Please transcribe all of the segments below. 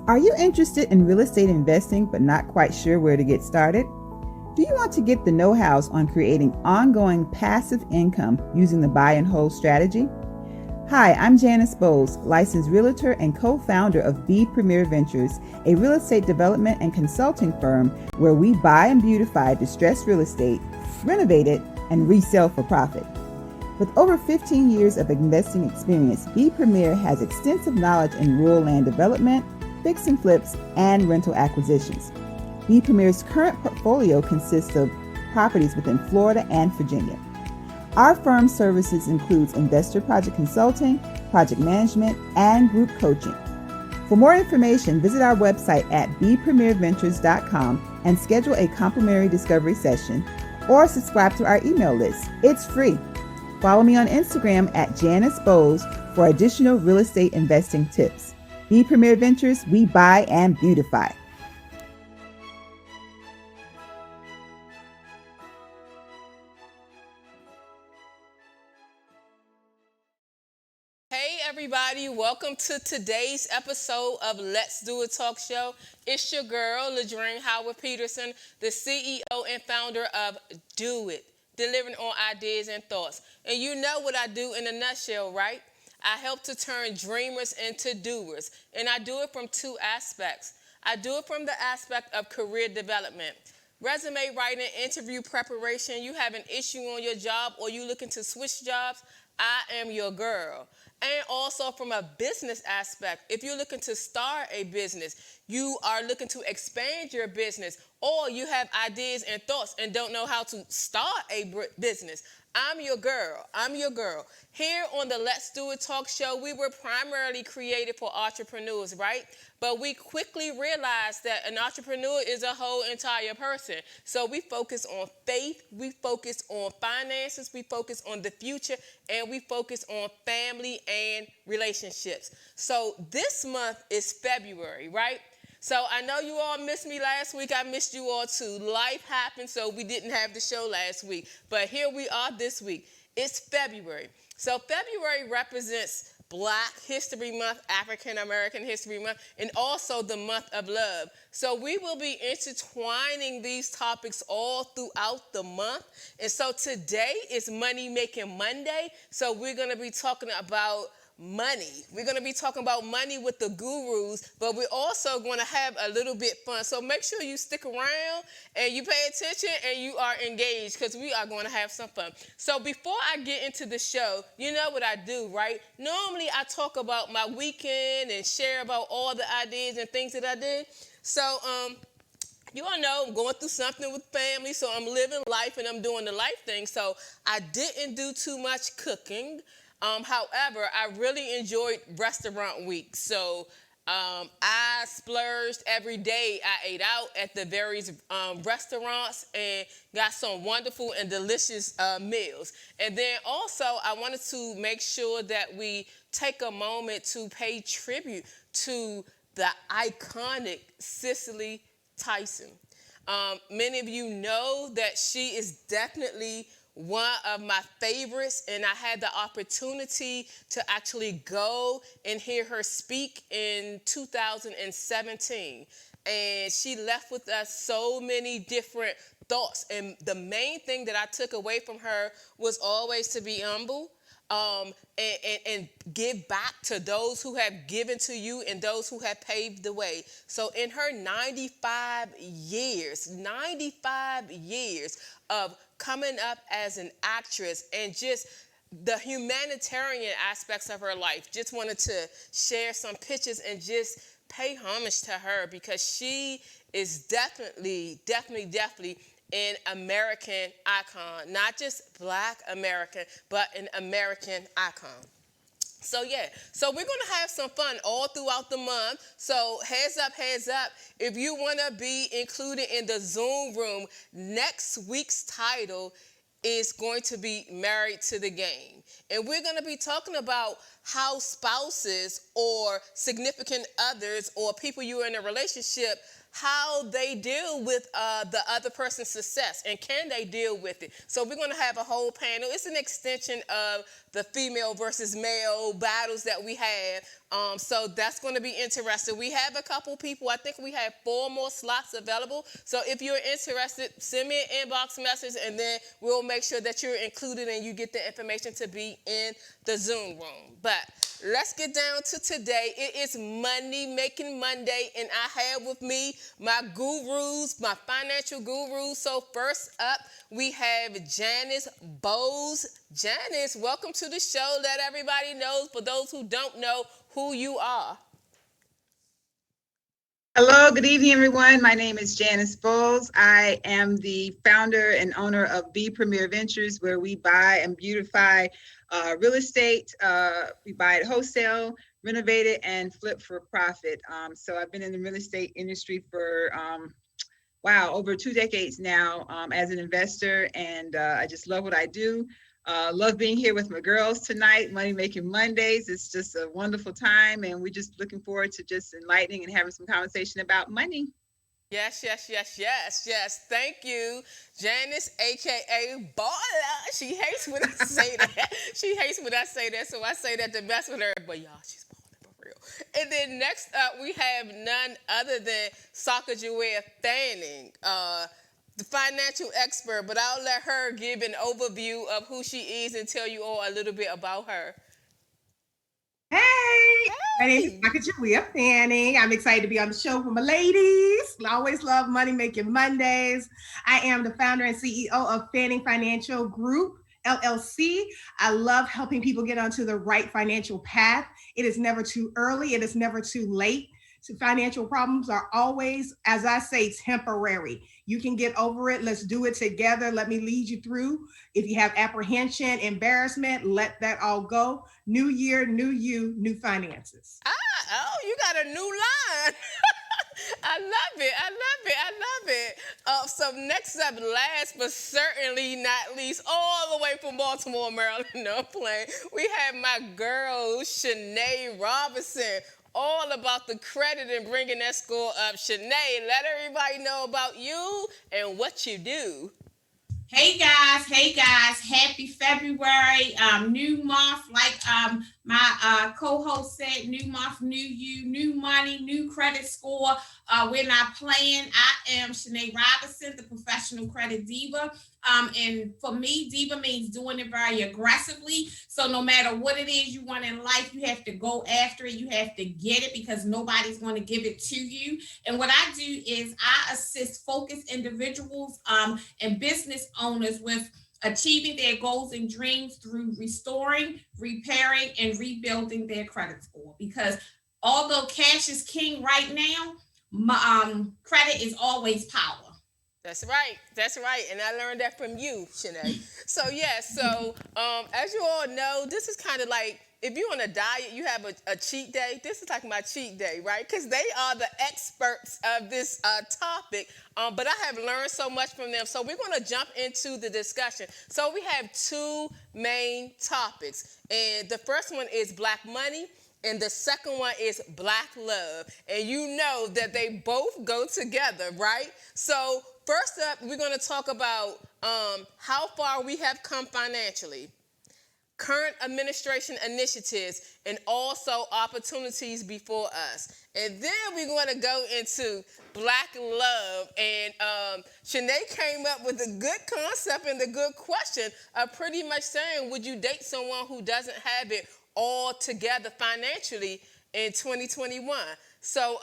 Are you interested in real estate investing but not quite sure where to get started? Do you want to get the know-hows on creating ongoing passive income using the buy and hold strategy? Hi, I'm Janice Bowles, licensed realtor and co-founder of B Premier Ventures, a real estate development and consulting firm where we buy and beautify distressed real estate, renovate it, and resell for profit. With over 15 years of investing experience, B Premier has extensive knowledge in rural land development, fix and flips, and rental acquisitions. B Premier's current portfolio consists of properties within Florida and Virginia. Our firm's services includes investor project consulting, project management, and group coaching. For more information, visit our website at bpremierventures.com and schedule a complimentary discovery session or subscribe to our email list. It's free. Follow me on Instagram at Janice Bowles for additional real estate investing tips. B Premier Ventures, we buy and beautify. Hey everybody, welcome to today's episode of Let's Do It Talk Show. It's your girl, Ladrine Howard Peterson, the CEO and founder of Do It, delivering on ideas and thoughts. And you know what I do in a nutshell, right? I help to turn dreamers into doers, and I do it from two aspects. I do it from the aspect of career development. Resume writing, interview preparation, you have an issue on your job or you looking to switch jobs, I am your girl. And also from a business aspect, if you're looking to start a business, you are looking to expand your business, or you have ideas and thoughts and don't know how to start a business, I'm your girl. I'm your girl. Here on the Let's Do It Talk Show, we were primarily created for entrepreneurs, right? But we quickly realized that an entrepreneur is a whole entire person. So we focus on faith, we focus on finances, we focus on the future, and we focus on family and relationships. So this month is February, right? So I know you all missed me last week. I missed you all too. Life happened, so we didn't have the show last week. But here we are this week. It's February. So February represents Black History Month, African American History Month, and also the month of love. So we will be intertwining these topics all throughout the month. And so today is Money Making Monday. So we're going to be talking about money. We're going to be talking about money with the gurus, but we're also going to have a little bit fun. So make sure you stick around and you pay attention and you are engaged, because we are going to have some fun. So before I get into the show, you know what I do, right? Normally I talk about my weekend and share about all the ideas and things that I did. So, you all know I'm going through something with family, so I'm living life and I'm doing the life thing. So I didn't do too much cooking. However, I really enjoyed restaurant week. So I splurged every day. I ate out at the various restaurants and got some wonderful and delicious meals. And then also I wanted to make sure that we take a moment to pay tribute to the iconic Cicely Tyson. Many of you know that she is definitely one of my favorites, and I had the opportunity to actually go and hear her speak in 2017. And she left with us so many different thoughts. And the main thing that I took away from her was always to be humble. And give back to those who have given to you and those who have paved the way. So in her 95 years of coming up as an actress and just the humanitarian aspects of her life, just wanted to share some pictures and just pay homage to her, because she is definitely an American icon, not just Black American, but an American icon. So yeah, so we're going to have some fun all throughout the month. So heads up, if you want to be included in the Zoom room, next week's title is going to be Married to the Game. And we're going to be talking about how spouses or significant others or people you're in a relationship, how they deal with the other person's success, and can they deal with it. So we're going to have a whole panel. It's an extension of the female versus male battles that we have. So that's going to be interesting. We have a couple people. I think we have 4 more slots available. So if you're interested, send me an inbox message, and then we'll make sure that you're included and you get the information to be in the Zoom room. But let's get down to today. It is Money Making Monday, and I have with me my gurus, my financial gurus. So first up, we have Janice Bowes. Janice, welcome to the show. Let everybody know, for those who don't know, who you are. Hello, good evening, everyone. My name is Janice Bowles. I am the founder and owner of B Premier Ventures, where we buy and beautify real estate. We buy it wholesale, renovate it, and flip for profit. So I've been in the real estate industry for over 2 decades now as an investor, and I just love what I do. Love being here with my girls tonight, Money Making Mondays. It's just a wonderful time, and we're just looking forward to just enlightening and having some conversation about money. Yes. Thank you, Janice, a.k.a. Baller. She hates when I say that. She hates when I say that, so I say that to mess with her. But y'all, she's balling for real. And then next up, we have none other than Sacagawea Fanning, the financial expert. But I'll let her give an overview of who she is and tell you all a little bit about her. Hey, my name is Sacagawea Fanning. I'm excited to be on the show with my ladies. I always love Money Making Mondays. I am the founder and CEO of Fanning Financial Group, LLC. I love helping people get onto the right financial path. It is never too early. It is never too late. So financial problems are always, as I say, temporary. You can get over it. Let's do it together. Let me lead you through. If you have apprehension, embarrassment, let that all go. New year, new you, new finances. You got a new line. I love it. So next up, last but certainly not least, all the way from Baltimore, Maryland, no, I'm playing. We have my girl, Shanae Robinson, all about the credit and bringing that score up. Shanae, let everybody know about you and what you do. Hey guys, happy February, new month, like my co-host said, new month, new you, new money, new credit score. We're not playing. I am Shanae Robinson, the professional credit diva. And for me, diva means doing it very aggressively. So no matter what it is you want in life, you have to go after it. You have to get it because nobody's going to give it to you. And what I do is I assist focused individuals and business owners with achieving their goals and dreams through restoring, repairing, and rebuilding their credit score. Because although cash is king right now, credit is always power. That's right. And I learned that from you, Shanae. So, as you all know, this is kind of like, if you're on a diet, you have a cheat day. This is like my cheat day, right? Because they are the experts of this topic. But I have learned so much from them. So we're going to jump into the discussion. So we have 2 main topics. And the first one is Black money. And the second one is Black love. And you know that they both go together, right? So first up, we're going to talk about how far we have come financially, current administration initiatives, and also opportunities before us. And then we're going to go into Black love. And Shanae came up with a good concept and a good question of pretty much saying, would you date someone who doesn't have it all together financially in 2021? So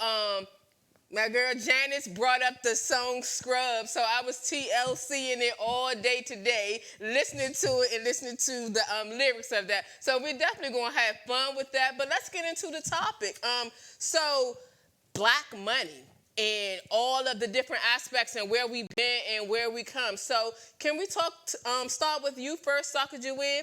my girl Janice brought up the song Scrub, so I was TLCing it all day today, listening to it and listening to the lyrics of that. So we're definitely going to have fun with that, but let's get into the topic. So Black money and all of the different aspects and where we've been and where we come. So can we start with you first, Sacagawea?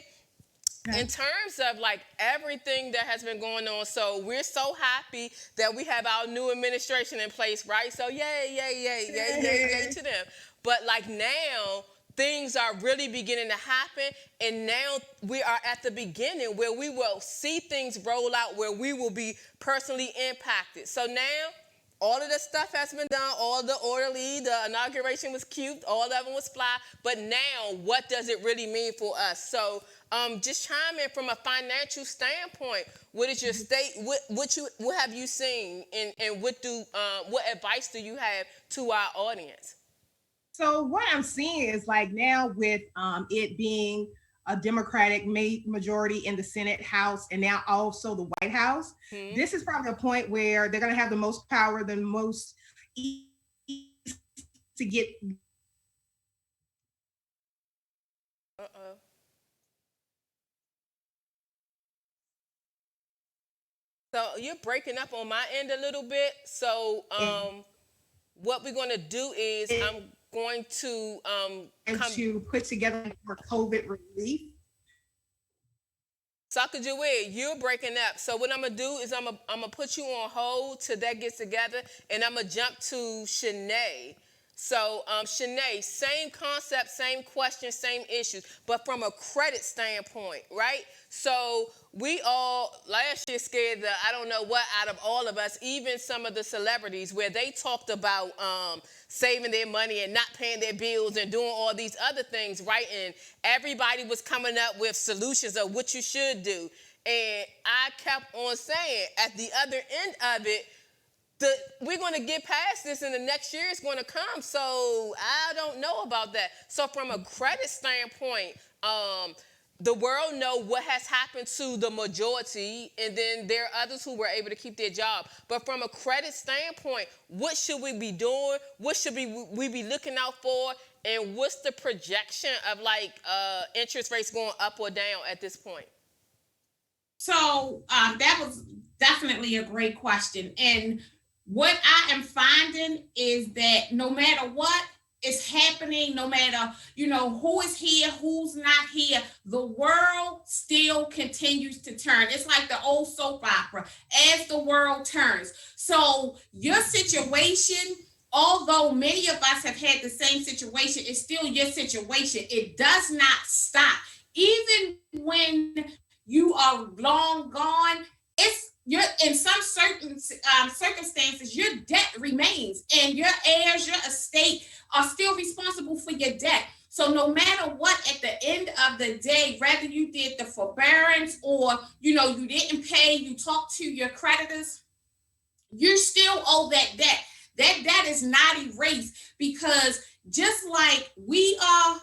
In terms of like everything that has been going on, so we're so happy that we have our new administration in place, right? So yay to them. But like now, things are really beginning to happen, and now we are at the beginning where we will see things roll out where we will be personally impacted. So now, all of the stuff has been done, all the orderly, the inauguration was cute, all of them was fly, but now what does it really mean for us? So just chime in from a financial standpoint. What is your state? What have you seen, and what advice do you have to our audience? So what I'm seeing is like now with it being a Democratic majority in the Senate, House, and now also the White House, this is probably a point where they're going to have the most power, the most ease to get. Uh-oh. So you're breaking up on my end a little bit. So what we're going to do is I'm going to to put together for COVID relief. Saka Jawed, you're breaking up. So what I'm gonna do is I'm gonna put you on hold till that gets together, and I'm gonna jump to Shanae. So Shanae, same concept, same question, same issues, but from a credit standpoint, right? So we all last year scared the I don't know what out of all of us, even some of the celebrities, where they talked about saving their money and not paying their bills and doing all these other things, right? And everybody was coming up with solutions of what you should do. And I kept on saying at the other end of it, we're going to get past this and the next year is going to come. So I don't know about that. So from a credit standpoint, the world know what has happened to the majority, and then there are others who were able to keep their job. But from a credit standpoint, what should we be doing? What should we be looking out for? And what's the projection of like interest rates going up or down at this point? So that was definitely a great question. And what I am finding is that no matter what is happening, no matter, who is here, who's not here, the world still continues to turn. It's like the old soap opera, as the world turns. So your situation, although many of us have had the same situation, it's still your situation. It does not stop. Even when you are long gone, you're in some certain circumstances, your debt remains, and your heirs, your estate are still responsible for your debt. So no matter what, at the end of the day, whether you did the forbearance or you didn't pay, you talked to your creditors, you still owe that debt. That debt is not erased, because just like we are,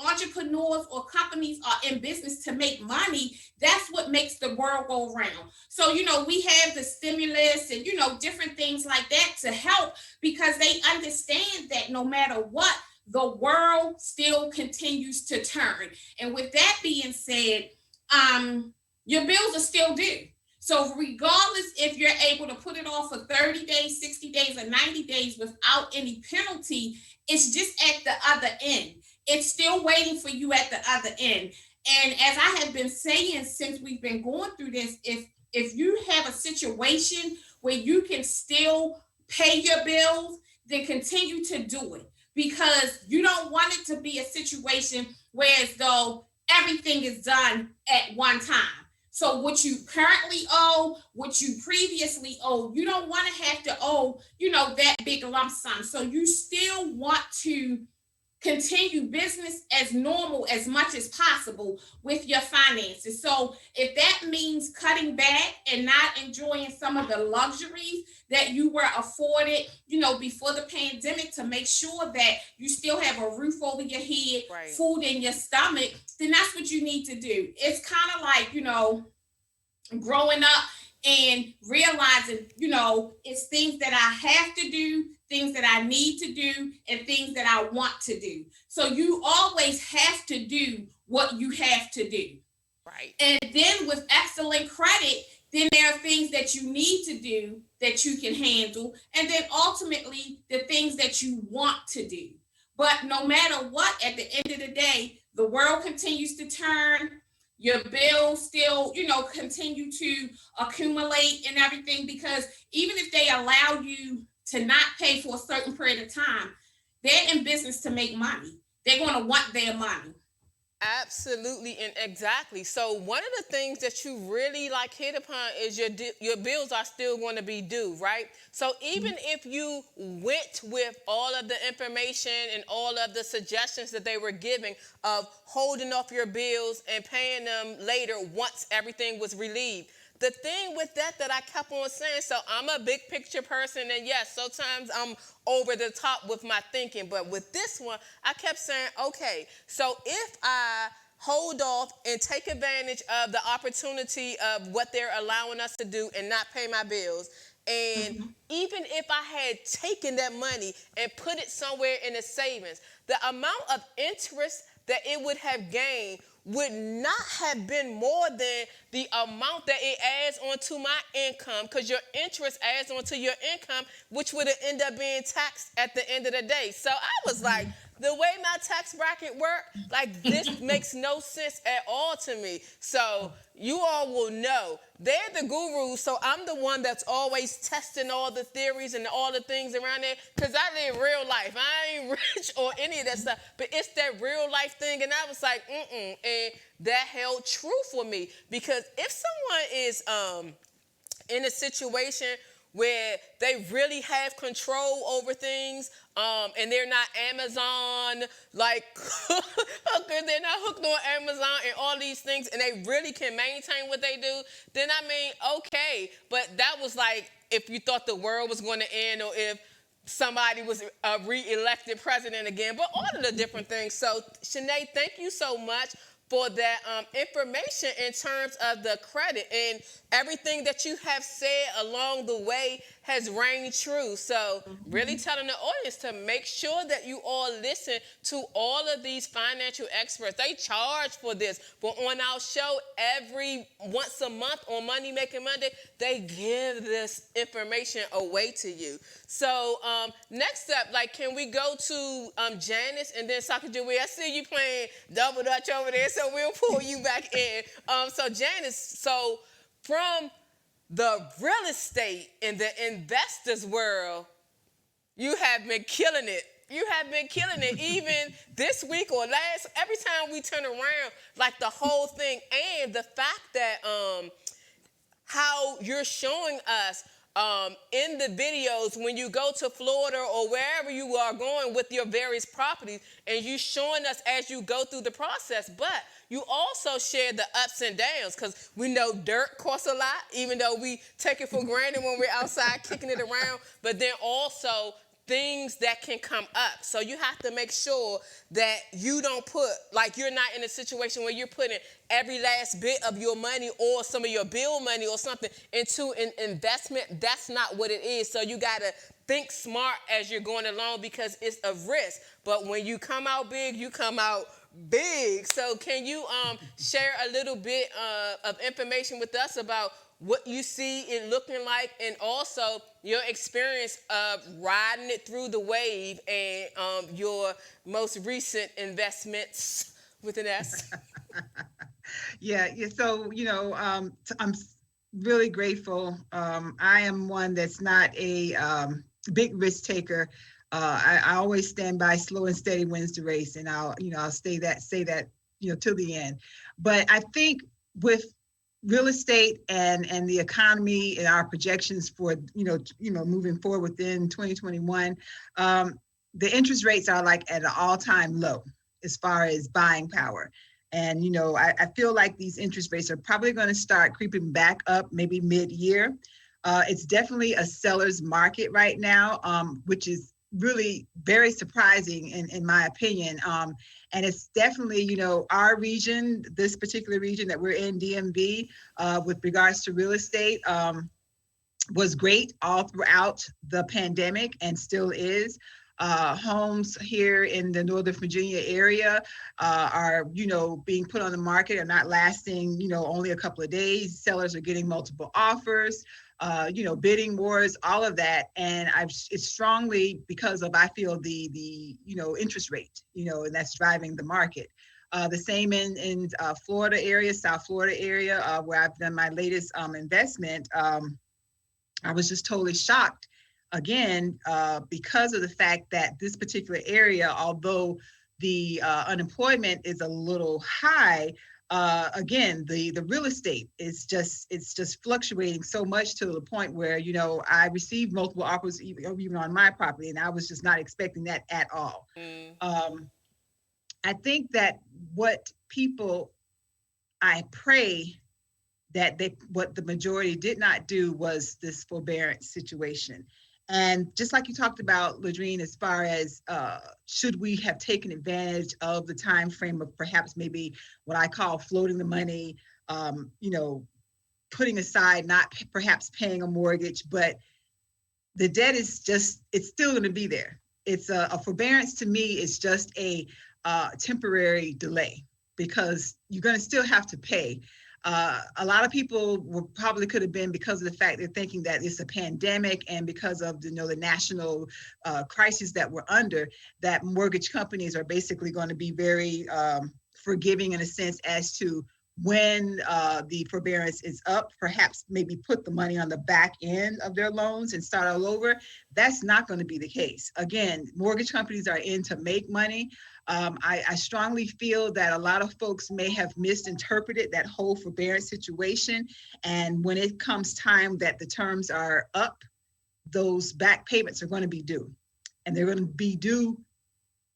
entrepreneurs or companies are in business to make money, that's what makes the world go round. So, we have the stimulus and, different things like that to help, because they understand that no matter what, the world still continues to turn. And with that being said, your bills are still due. So regardless if you're able to put it off for 30 days, 60 days, or 90 days without any penalty, it's just at the other end. It's still waiting for you at the other end. And as I have been saying since we've been going through this, if you have a situation where you can still pay your bills, then continue to do it, because you don't want it to be a situation where as though everything is done at one time. So what you currently owe, what you previously owed, you don't want to have to owe, that big lump sum. So you still want to continue business as normal as much as possible with your finances. So if that means cutting back and not enjoying some of the luxuries that you were afforded, before the pandemic, to make sure that you still have a roof over your head, right, food in your stomach, then that's what you need to do. It's kind of like, growing up and realizing, it's things that I have to do, things that I need to do, and things that I want to do. So you always have to do what you have to do. Right. And then with excellent credit, then there are things that you need to do that you can handle. And then ultimately the things that you want to do. But no matter what, at the end of the day, the world continues to turn. Your bills still, continue to accumulate and everything, because even if they allow you to not pay for a certain period of time, they're in business to make money. They're going to want their money. Absolutely and exactly. So one of the things that you really like hit upon is your bills are still going to be due, right? So even if you went with all of the information and all of the suggestions that they were giving of holding off your bills and paying them later once everything was relieved, the thing with that I kept on saying, so I'm a big picture person, and yes, sometimes I'm over the top with my thinking, but with this one, I kept saying, okay, so if I hold off and take advantage of the opportunity of what they're allowing us to do and not pay my bills, and even if I had taken that money and put it somewhere in a savings, the amount of interest that it would have gained would not have been more than the amount that it adds onto my income, because your interest adds onto your income, which would end up being taxed at the end of the day. So I was like, the way my tax bracket worked, like this makes no sense at all to me. So you all will know they're the gurus, so I'm the one that's always testing all the theories and all the things around there, because I live real life. I ain't rich or any of that stuff, but it's that real life thing, and I was like, and that held true for me, because if someone is in a situation where they really have control over things, and they're not Amazon, like, they're not hooked on Amazon and all these things, and they really can maintain what they do, then I mean, okay. But that was like if you thought the world was going to end, or if somebody was re-elected president again, but all of the different things. So, Shanae, thank you so much for that information in terms of the credit, and everything that you have said along the way has rang true. So really telling the audience to make sure that you all listen to all of these financial experts. They charge for this, but on our show once a month on Money Making Monday, they give this information away to you. So next up, like, can we go to Janice and then Sakajuwi? I see you playing double dutch over there, so we'll pull you back in. So Janice, so from the real estate in the investors world, you have been killing it. You have been killing it even this week or last. Every time we turn around, like the whole thing, and the fact that how you're showing us in the videos when you go to Florida or wherever you are going with your various properties, and you showing us as you go through the process, but you also share the ups and downs, because we know dirt costs a lot, even though we take it for granted when we're outside kicking it around, but then also things that can come up. So you have to make sure that you don't put, like, you're not in a situation where you're putting every last bit of your money or some of your bill money or something into an investment. That's not what it is. So you got to think smart as you're going along, because it's a risk. But when you come out big, you come out big. So can you share a little bit of information with us about what you see it looking like, and also your experience of riding it through the wave, and your most recent investments with an S? Yeah. So, I'm really grateful. I am one that's not a big risk taker. I always stand by slow and steady wins the race, and I'll say that till the end. But I think with real estate and the economy and our projections for moving forward within 2021, the interest rates are like at an all-time low as far as buying power. And I feel like these interest rates are probably going to start creeping back up maybe mid-year. It's definitely a seller's market right now, which is really very surprising in my opinion. And it's definitely, our region, this particular region that we're in, DMV, with regards to real estate, was great all throughout the pandemic and still is. Homes here in the Northern Virginia area are, being put on the market, are not lasting, only a couple of days. Sellers are getting multiple offers, bidding wars, all of that. And it's strongly because of, I feel, the interest rate, and that's driving the market. The same in Florida area, South Florida area, where I've done my latest investment. I was just totally shocked again, because of the fact that this particular area, although the unemployment is a little high, again, the real estate is just fluctuating so much to the point where, I received multiple offers even on my property, and I was just not expecting that at all. I think that what people, I pray that what the majority did not do was this forbearance situation. And just like you talked about, Ladrine, as far as should we have taken advantage of the time frame of perhaps maybe what I call floating the money, putting aside, not perhaps paying a mortgage, but the debt is it's still going to be there. It's a forbearance to me is just a temporary delay, because you're going to still have to pay. A lot of people probably could have been, because of the fact they're thinking that it's a pandemic, and because of the national crisis that we're under, that mortgage companies are basically going to be very forgiving in a sense as to when the forbearance is up, perhaps maybe put the money on the back end of their loans and start all over. That's not going to be the case. Again, mortgage companies are in to make money. I strongly feel that a lot of folks may have misinterpreted that whole forbearance situation. And when it comes time that the terms are up, those back payments are going to be due. And they're going to be due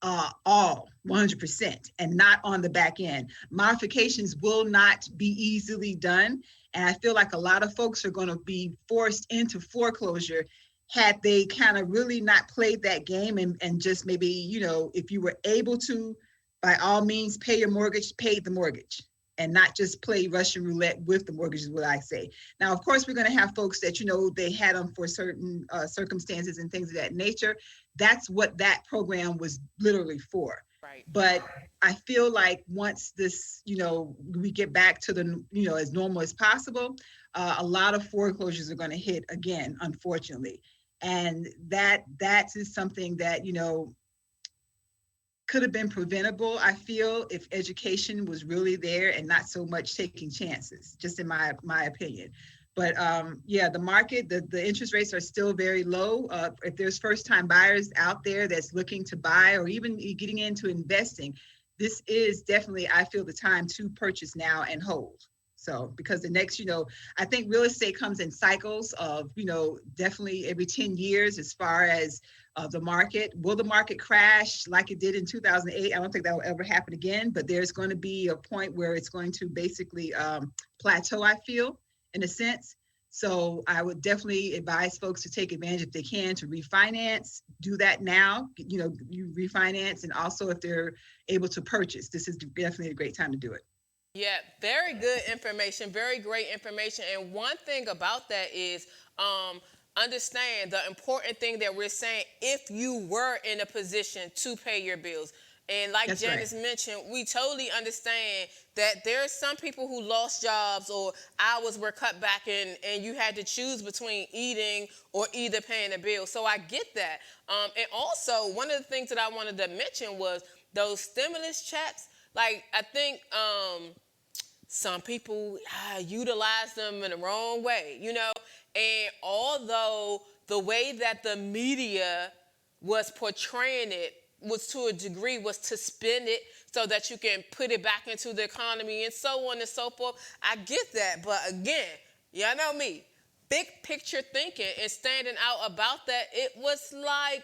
all 100% and not on the back end. Modifications will not be easily done. And I feel like a lot of folks are going to be forced into foreclosure had they kind of really not played that game and just maybe, if you were able to, by all means, pay your mortgage, pay the mortgage, and not just play Russian roulette with the mortgage is what I say. Now, of course, we're going to have folks that, they had them for certain circumstances and things of that nature. That's what that program was literally for. Right. But I feel like once this, we get back to the, as normal as possible, a lot of foreclosures are going to hit again, unfortunately. And that is something that, could have been preventable, I feel, if education was really there and not so much taking chances, just in my opinion. But the market, the interest rates are still very low. If there's first-time buyers out there that's looking to buy or even getting into investing, this is definitely, I feel, the time to purchase now and hold. So, because the next, I think real estate comes in cycles of, definitely every 10 years as far as the market. Will the market crash like it did in 2008? I don't think that will ever happen again, but there's going to be a point where it's going to basically plateau, I feel, in a sense. So I would definitely advise folks to take advantage if they can to refinance, do that now, you refinance, and also if they're able to purchase, this is definitely a great time to do it. Yeah, very good information, very great information. And one thing about that is understand the important thing that we're saying, if you were in a position to pay your bills. And like That's Janice right. mentioned, we totally understand that there are some people who lost jobs or hours were cut back and you had to choose between eating or either paying a bill. So I get that. And also, one of the things that I wanted to mention was those stimulus checks. Like, I think some people utilize them in the wrong way, And although the way that the media was portraying it was to a degree was to spend it so that you can put it back into the economy and so on and so forth. I get that. But again, y'all know me, big picture thinking and standing out about that, it was like,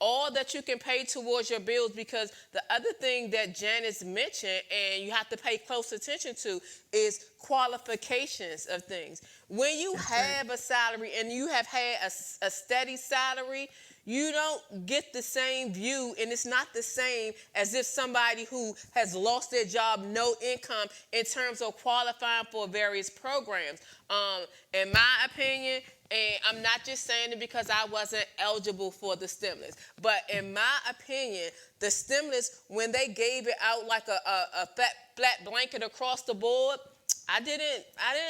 all that you can pay towards your bills, because the other thing that Janice mentioned and you have to pay close attention to is qualifications of things. When you have a salary and you have had a steady salary, you don't get the same view, and it's not the same as if somebody who has lost their job, no income, in terms of qualifying for various programs. In my opinion, and I'm not just saying it because I wasn't eligible for the stimulus, but in my opinion, the stimulus, when they gave it out like a flat blanket across the board, I didn't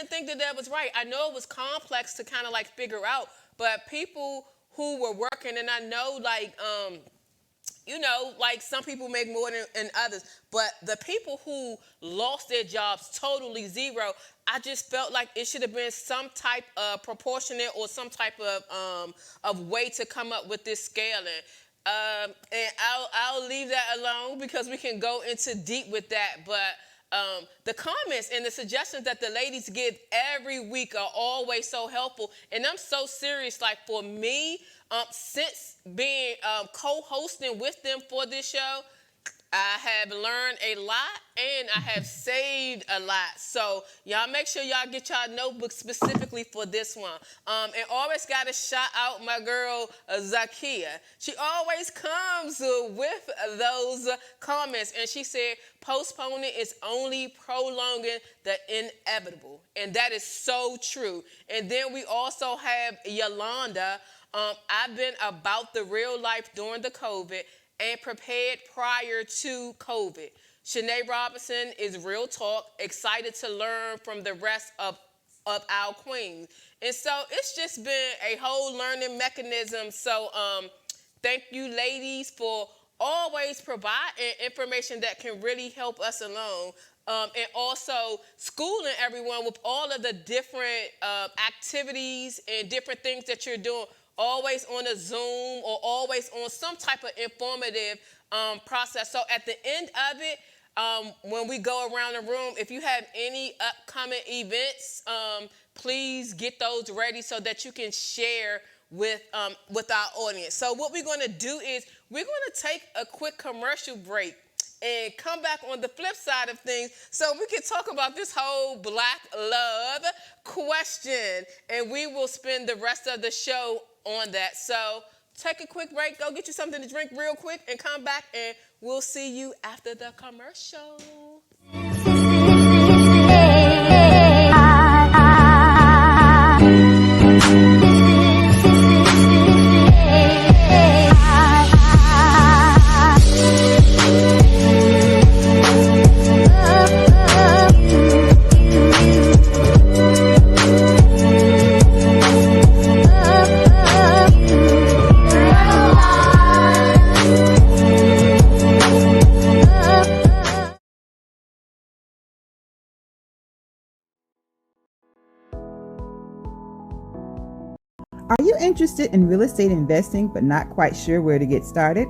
think that was right. I know it was complex to kind of like figure out, but people who were working, and I know like some people make more than others, but the people who lost their jobs totally zero, I just felt like it should have been some type of proportionate or some type of way to come up with this scaling. And I'll leave that alone because we can go into deep with that. But the comments and the suggestions that the ladies give every week are always so helpful. And I'm so serious. Like for me, since being co-hosting with them for this show, I have learned a lot and I have saved a lot. So y'all make sure y'all get y'all notebooks specifically for this one. And always got to shout out my girl Zakia. She always comes with those comments, and she said postponing is only prolonging the inevitable. And that is so true. And then we also have Yolanda. I've been about the real life during the COVID and prepared prior to COVID. Shanae Robinson is real talk, excited to learn from the rest of our queens. And so it's just been a whole learning mechanism. So thank you, ladies, for always providing information that can really help us along. And also schooling everyone with all of the different activities and different things that you're doing, always on a Zoom or always on some type of informative process. So at the end of it, when we go around the room, if you have any upcoming events, please get those ready so that you can share with our audience. So what we're going to do is we're going to take a quick commercial break and come back on the flip side of things so we can talk about this whole Black love question, and we will spend the rest of the show on that. So take a quick break, go get you something to drink real quick, and come back, and we'll see you after the commercial. Are you interested in real estate investing but not quite sure where to get started?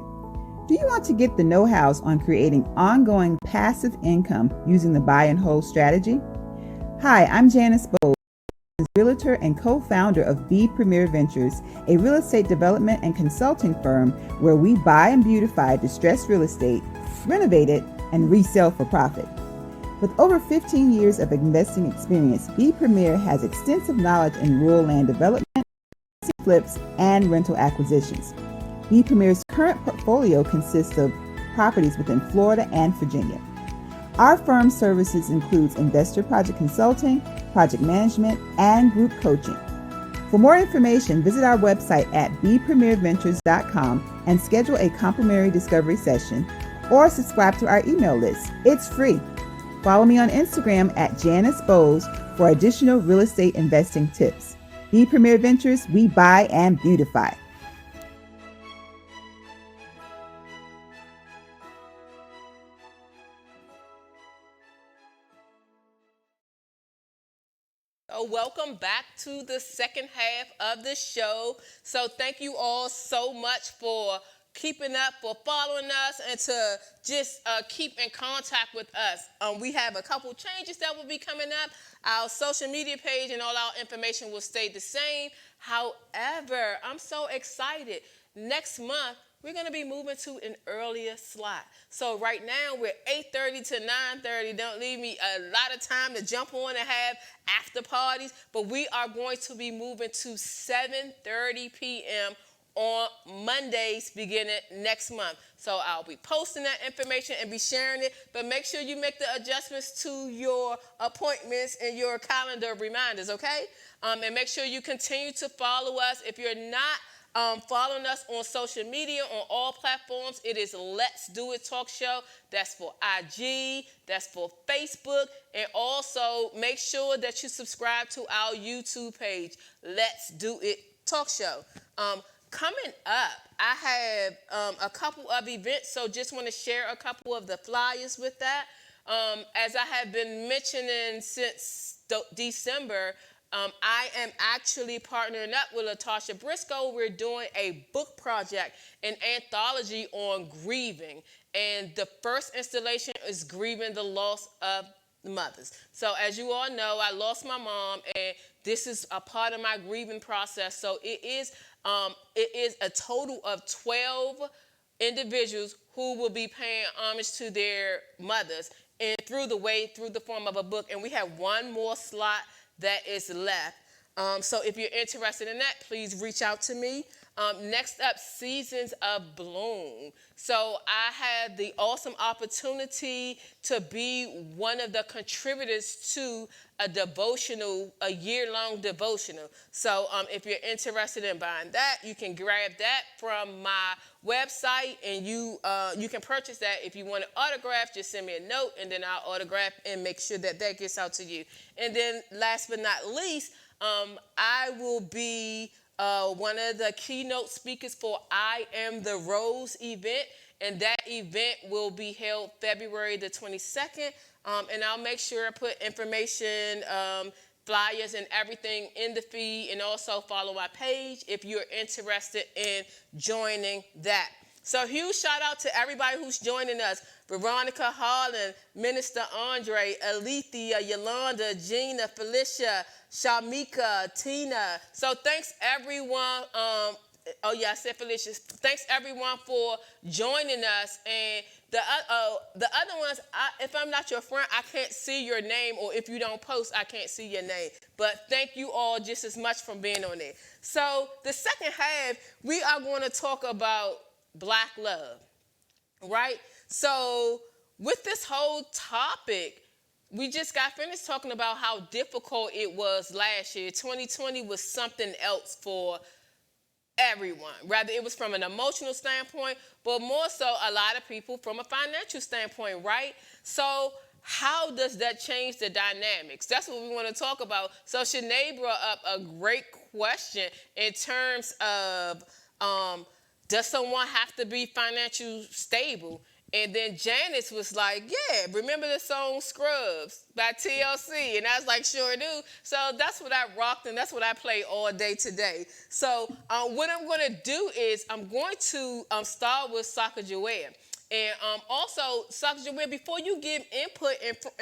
Do you want to get the know-hows on creating ongoing passive income using the buy and hold strategy? Hi, I'm Janice Bowles, realtor and co-founder of B Premier Ventures, a real estate development and consulting firm where we buy and beautify distressed real estate, renovate it, and resell for profit. With over 15 years of investing experience, B Premier has extensive knowledge in rural land development, flips, and rental acquisitions. B Premier's current portfolio consists of properties within Florida and Virginia. Our firm's services includes investor project consulting, project management, and group coaching. For more information, visit our website at bpremierventures.com and schedule a complimentary discovery session or subscribe to our email list. It's free. Follow me on Instagram at Janice Bowles for additional real estate investing tips. B Premier Ventures, we buy and beautify. Welcome back to the second half of the show. So thank you all so much for keeping up, for following us, and to just keep in contact with us. We have a couple changes that will be coming up. Our social media page and all our information will stay the same. However, I'm so excited. Next month, we're going to be moving to an earlier slot. So right now, we're 8:30 to 9:30. Don't leave me a lot of time to jump on and have after parties. But we are going to be moving to 7:30 p.m. on Mondays beginning next month. So I'll be posting that information and be sharing it, but make sure you make the adjustments to your appointments and your calendar reminders, okay? And make sure you continue to follow us. If you're not following us on social media, on all platforms, it is Let's Do It Talk Show. That's for IG, that's for Facebook, and also make sure that you subscribe to our YouTube page, Let's Do It Talk Show. Coming up, I have a couple of events, so just want to share a couple of the flyers with that. As I have been mentioning since December, I am actually partnering up with Latasha Briscoe. We're doing a book project, an anthology on grieving. And the first installation is Grieving the Loss of Mothers. So as you all know, I lost my mom, and this is a part of my grieving process. So it is a total of 12 individuals who will be paying homage to their mothers and through the form of a book. And we have one more slot that is left. So if you're interested in that, please reach out to me. Next up, Seasons of Bloom. So I had the awesome opportunity to be one of the contributors to a year-long devotional. So if you're interested in buying that, you can grab that from my website, and you can purchase that. If you want an autograph, just send me a note, and then I'll autograph and make sure that gets out to you. And then last but not least, I will be one of the keynote speakers for I Am the Rose event, and that event will be held February the 22nd, and I'll make sure I put information, flyers and everything in the feed, and also follow my page if you're interested in joining that. So huge shout out to everybody who's joining us. Veronica Harlan, Minister Andre, Alethea, Yolanda, Gina, Felicia, Shamika, Tina. So thanks everyone. I said Felicia. Thanks everyone for joining us. And the other ones, if I'm not your friend, I can't see your name, or if you don't post, I can't see your name. But thank you all just as much for being on there. So the second half, we are going to talk about Black love, right? So with this whole topic, we just got finished talking about how difficult it was last year. 2020 was something else for everyone. Rather, it was from an emotional standpoint, but more so a lot of people from a financial standpoint, right? So how does that change the dynamics? That's what we want to talk about. So Sinead brought up a great question in terms of does someone have to be financially stable? And then Janice was like, yeah, remember the song Scrubs by TLC? And I was like, sure do. So that's what I rocked, and that's what I play all day today. So what I'm going to do is I'm going to start with Saka Joanne. And also, Saka Joanne, before you give input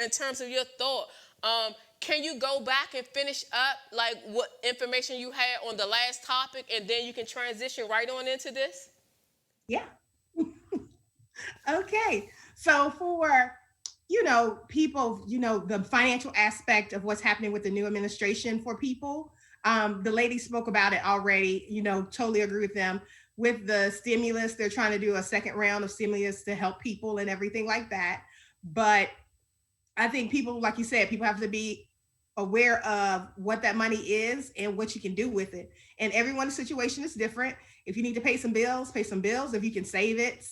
in terms of your thought, can you go back and finish up like what information you had on the last topic, and then you can transition right on into this? Yeah. Okay. So for, people, the financial aspect of what's happening with the new administration for people, the lady spoke about it already, totally agree with them. With the stimulus, they're trying to do a second round of stimulus to help people and everything like that. But I think people, like you said, people have to be aware of what that money is and what you can do with it. And everyone's situation is different. If you need to pay some bills, pay some bills. If you can save it,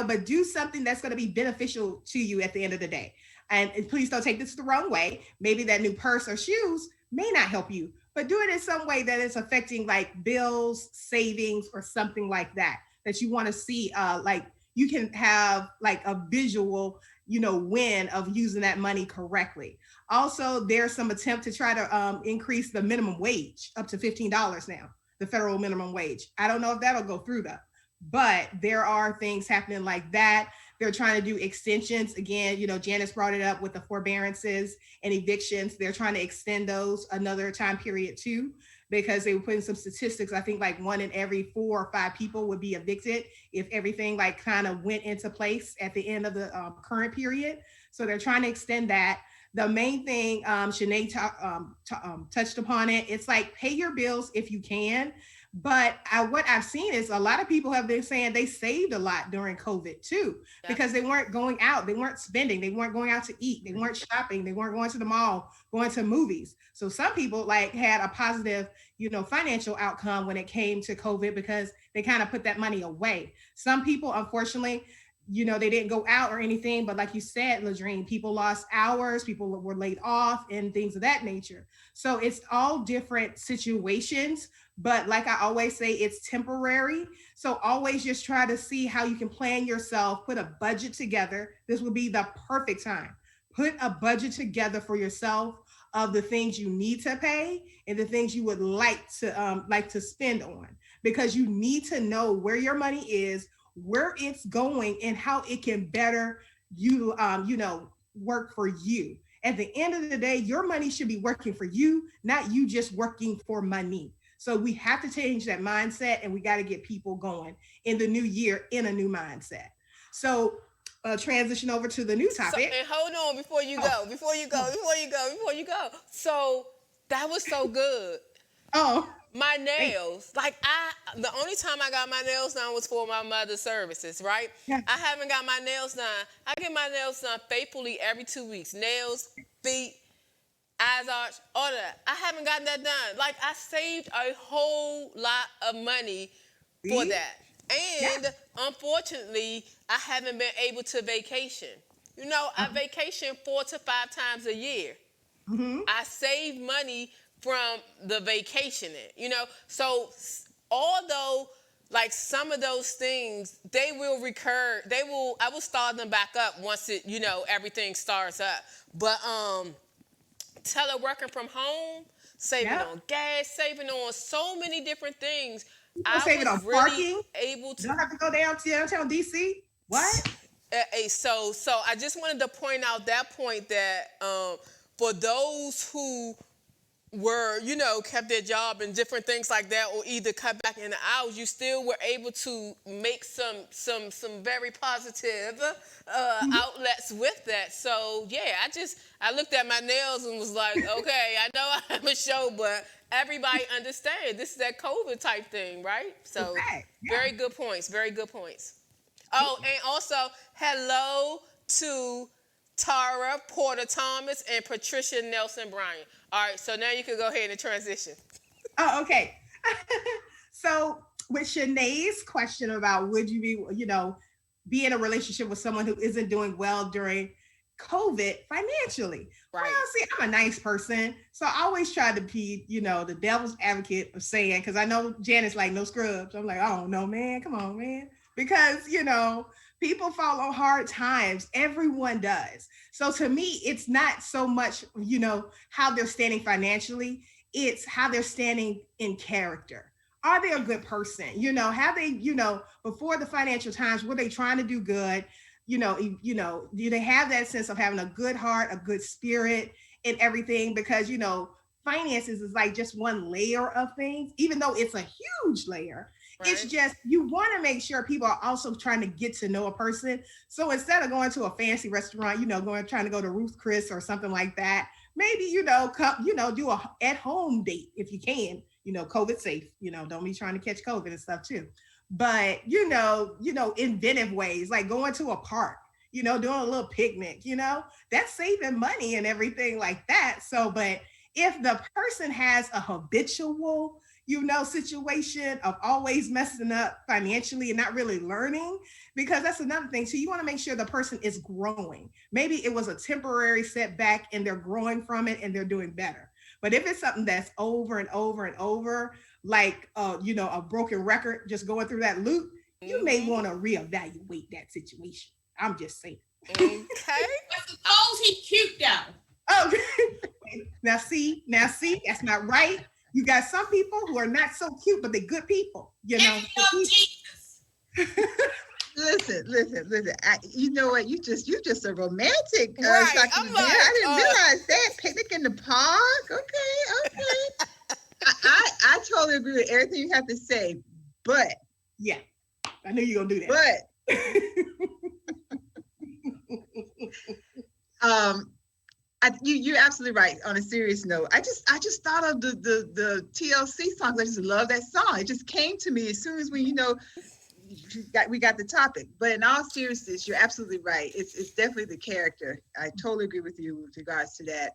but do something that's going to be beneficial to you at the end of the day. And please don't take this the wrong way. Maybe that new purse or shoes may not help you, but do it in some way that is affecting like bills, savings, or something like that you want to see, like you can have like a visual, win of using that money correctly. Also, there's some attempt to try to increase the minimum wage up to $15 now, the federal minimum wage. I don't know if that'll go through though, but there are things happening like that. They're trying to do extensions. Again, Janice brought it up with the forbearances and evictions. They're trying to extend those another time period too, because they were putting some statistics. I think like 1 in every 4 or 5 people would be evicted if everything like kind of went into place at the end of the current period. So they're trying to extend that. The main thing, Sinead touched upon it. It's like pay your bills if you can. But what I've seen is a lot of people have been saying they saved a lot during COVID too, because they weren't going out, they weren't spending, they weren't going out to eat, they weren't shopping, they weren't going to the mall, going to movies. So some people like had a positive, financial outcome when it came to COVID because they kind of put that money away. Some people, unfortunately, they didn't go out or anything, but like you said, Ladrine, people lost hours, people were laid off and things of that nature. So it's all different situations, but like I always say, it's temporary. So always just try to see how you can plan yourself, put a budget together. This would be the perfect time. Put a budget together for yourself of the things you need to pay and the things you would like to spend on, because you need to know where your money is, where it's going, and how it can better work for you. At the end of the day, your money should be working for you, not you just working for money. So we have to change that mindset, and we got to get people going in the new year in a new mindset. So transition over to the new topic. And hold on before you go. So that was so good. Oh, My nails, the only time I got my nails done was for my mother's services, right? Yeah. I haven't got my nails done. I get my nails done faithfully every 2 weeks. Nails, feet, eyes arch, all of that. I haven't gotten that done. Like, I saved a whole lot of money for that. And unfortunately, I haven't been able to vacation. I vacation 4 to 5 times a year. Mm-hmm. I save money from the vacationing, So although like some of those things, they will recur, I will start them back up once everything starts up. But teleworking from home, saving on gas, saving on so many different things. I was on really parking. Able to. Don't have to go downtown DC. What? So I just wanted to point out that point that for those who were, kept their job and different things like that, or either cut back in the hours, you still were able to make some very positive outlets with that. So yeah, I looked at my nails and was like, okay, I know I have a show, but everybody understands this is that COVID type thing, right? So very good points. Oh, and also hello to Tara Porter Thomas and Patricia Nelson Bryan. All right, so now you can go ahead and transition. Oh, okay. So with Shanae's question about would you be in a relationship with someone who isn't doing well during COVID financially? Right. Well, see, I'm a nice person, so I always try to be, the devil's advocate of saying, because I know Janet's like, no scrubs. I'm like, I don't know, man. Come on, man. Because, people fall on hard times. Everyone does. So to me, it's not so much, how they're standing financially. It's how they're standing in character. Are they a good person? Have they, before the financial times, were they trying to do good? Do they have that sense of having a good heart, a good spirit and everything? Because, finances is like just one layer of things, even though it's a huge layer. Right. It's just, you want to make sure people are also trying to get to know a person. So instead of going to a fancy restaurant, trying to go to Ruth Chris or something like that, maybe, do a at-home date if you can, COVID safe, don't be trying to catch COVID and stuff too. But, inventive ways, like going to a park, doing a little picnic, that's saving money and everything like that. So, but if the person has a habitual, situation of always messing up financially and not really learning, because that's another thing. So you want to make sure the person is growing. Maybe it was a temporary setback and they're growing from it and they're doing better. But if it's something that's over and over and over, like, a broken record, just going through that loop, you may want to reevaluate that situation. I'm just saying. Okay. But suppose he's cute though. Oh, now see, that's not right. You got some people who are not so cute, but they're good people, Jesus. Listen. You know what? You just a romantic. Right. I'm like, I didn't realize that. Picnic in the park. Okay. I totally agree with everything you have to say, but yeah, I knew you were gonna do that. But you're absolutely right. On a serious note, I just thought of the TLC songs. I just love that song. It just came to me as soon as we got the topic. But in all seriousness, you're absolutely right. It's definitely the character. I totally agree with you with regards to that.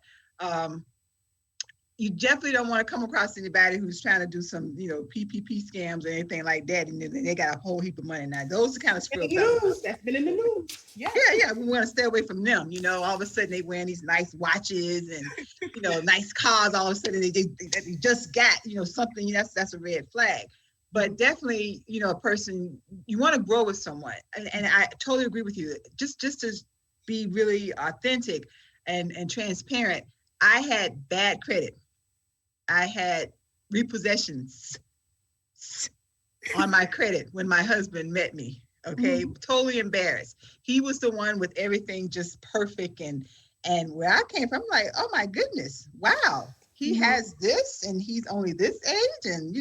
You definitely don't want to come across anybody who's trying to do some, PPP scams or anything like that, and then they got a whole heap of money. Now, those are kind of screwed up. That's been in the news. Yeah. We want to stay away from them. All of a sudden they wearing these nice watches and, nice cars. All of a sudden they just got, something. That's a red flag. But definitely, a person, you want to grow with someone, and I totally agree with you. Just to be really authentic and transparent. I had bad credit. I had repossessions on my credit when my husband met me. Okay, totally embarrassed. He was the one with everything just perfect, and where I came from, I'm like, oh my goodness, wow, he has this, and he's only this age, and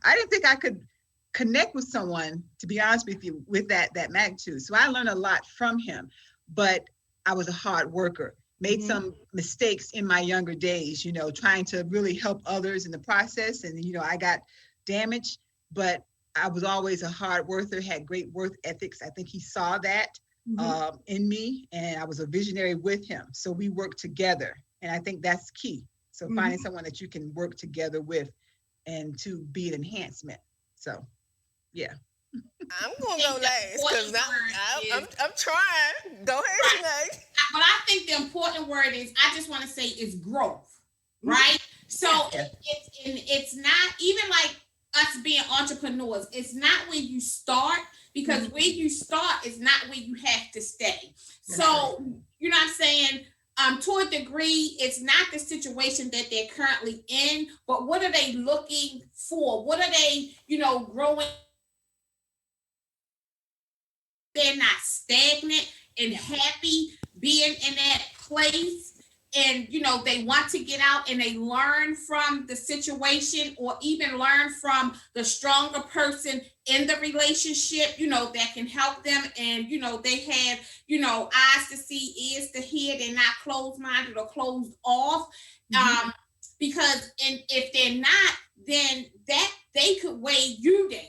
I didn't think I could connect with someone, to be honest with you, with that magnitude. So I learned a lot from him, but I was a hard worker. Made some mistakes in my younger days, trying to really help others in the process, and I got damaged, but I was always a hard worker, had great work ethics. I think he saw that in me, and I was a visionary with him. So we worked together, and I think that's key. So finding someone that you can work together with and to be an enhancement. So, yeah. I'm gonna go last because I'm trying. Go ahead, Sinead. But I think the important word is growth, right? So it's not even like us being entrepreneurs. It's not when you start, because when you start is not where you have to stay. So you know what I'm saying? To a degree, it's not the situation that they're currently in, but what are they looking for? What are they, growing? They're not stagnant and happy being in that place. And, they want to get out and they learn from the situation, or even learn from the stronger person in the relationship, that can help them. And, they have, eyes to see, ears to hear. They're not closed-minded or closed off. Because if they're not, then that they could weigh you down.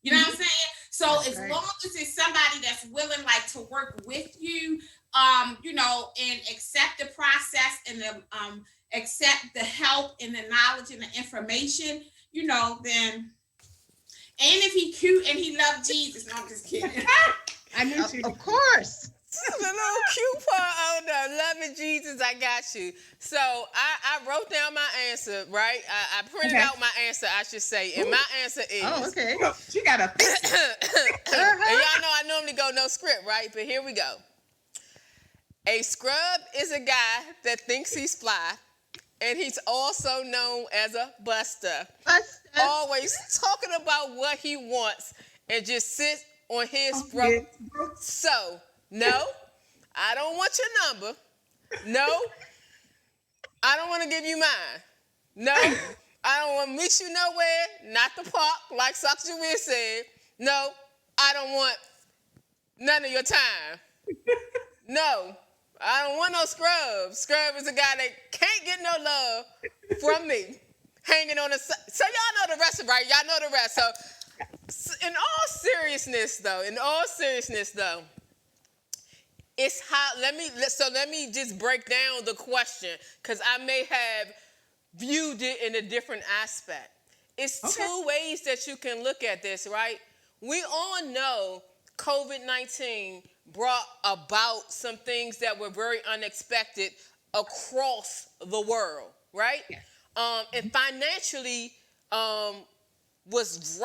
You know what I'm saying? So that's as long as it's somebody that's willing, to work with you, and accept the process and accept the help and the knowledge and the information, then, and if he cute and he loved Jesus, no, I'm just kidding. I knew she. Of course. The little cute part. Oh no, loving Jesus, I got you. So I wrote down my answer, right? I printed out my answer, I should say, and my answer is. Oh, okay. She got a. And y'all know I normally go no script, right? But here we go. A scrub is a guy that thinks he's fly, and he's also known as a buster. Always talking about what he wants and just sit on his throat. So, no, I don't want your number. No, I don't want to give you mine. No, I don't want to meet you nowhere, not the park, like Socks Jawir said. No, I don't want none of your time. No, I don't want no scrub. Scrub is a guy that can't get no love from me. Hanging on the side. So y'all know the rest, right? Y'all know the rest. So in all seriousness though, it's how, let me just break down the question, because I may have viewed it in a different aspect. It's two ways that you can look at this, right? We all know COVID-19 brought about some things that were very unexpected across the world, right? Yeah. And financially was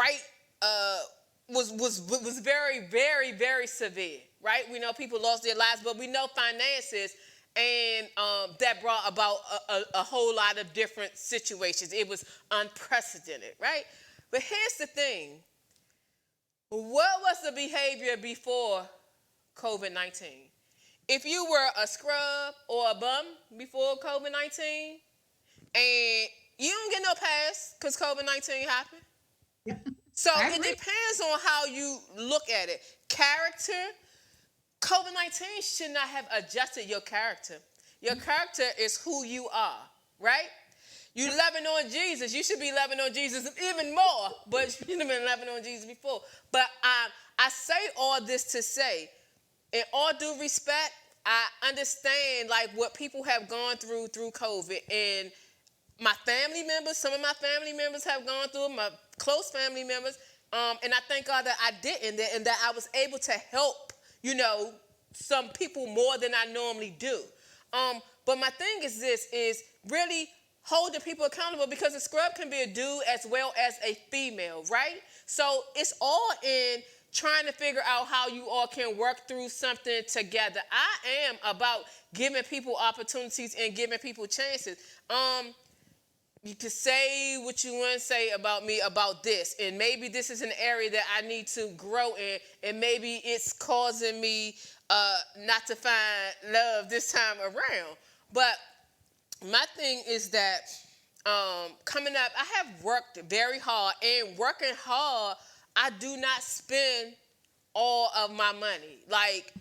very, very, very severe, right? We know people lost their lives, but we know finances, and that brought about a whole lot of different situations. It was unprecedented, right? But here's the thing. What was the behavior before COVID-19? If you were a scrub or a bum before COVID-19, and you don't get no pass because COVID-19 happened. Yeah. So it depends on how you look at it. Character, COVID-19 should not have adjusted your character. Your character is who you are, right? You loving on Jesus. You should be loving on Jesus even more, but you've been loving on Jesus before. But I say all this to say, in all due respect, I understand what people have gone through COVID, and my family members, some of my family members have gone through it, my close family members, and I thank God that I didn't, and that I was able to help, some people more than I normally do. But my thing is this, is really holding people accountable, because a scrub can be a dude as well as a female, right? So it's all in trying to figure out how you all can work through something together. I am about giving people opportunities and giving people chances. You can say what you want to say about me about this, and maybe this is an area that I need to grow in, and maybe it's causing me not to find love this time around. But my thing is that coming up, I have worked very hard, and working hard, I do not spend all of my money. Like,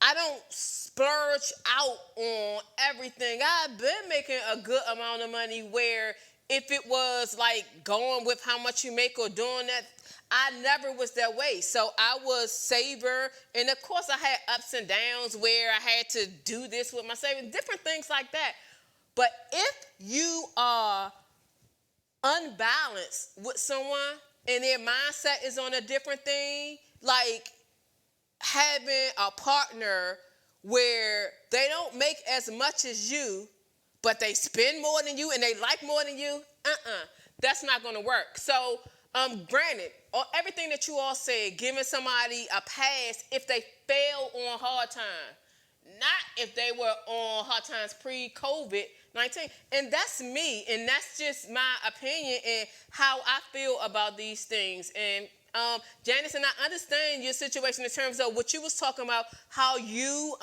I don't splurge out on everything. I've been making a good amount of money where if it was like going with how much you make or doing that, I never was that way. So I was saver. And of course I had ups and downs where I had to do this with my savings, different things like that. But if you are unbalanced with someone and their mindset is on a different thing, like having a partner where they don't make as much as you, but they spend more than you and they like more than you, that's not going to work. So, granted, everything that you all said, giving somebody a pass if they fail on hard time, not if they were on hard times pre-COVID-19. And that's me, and that's just my opinion and how I feel about these things. And Janice, and I understand your situation in terms of what you was talking about, how you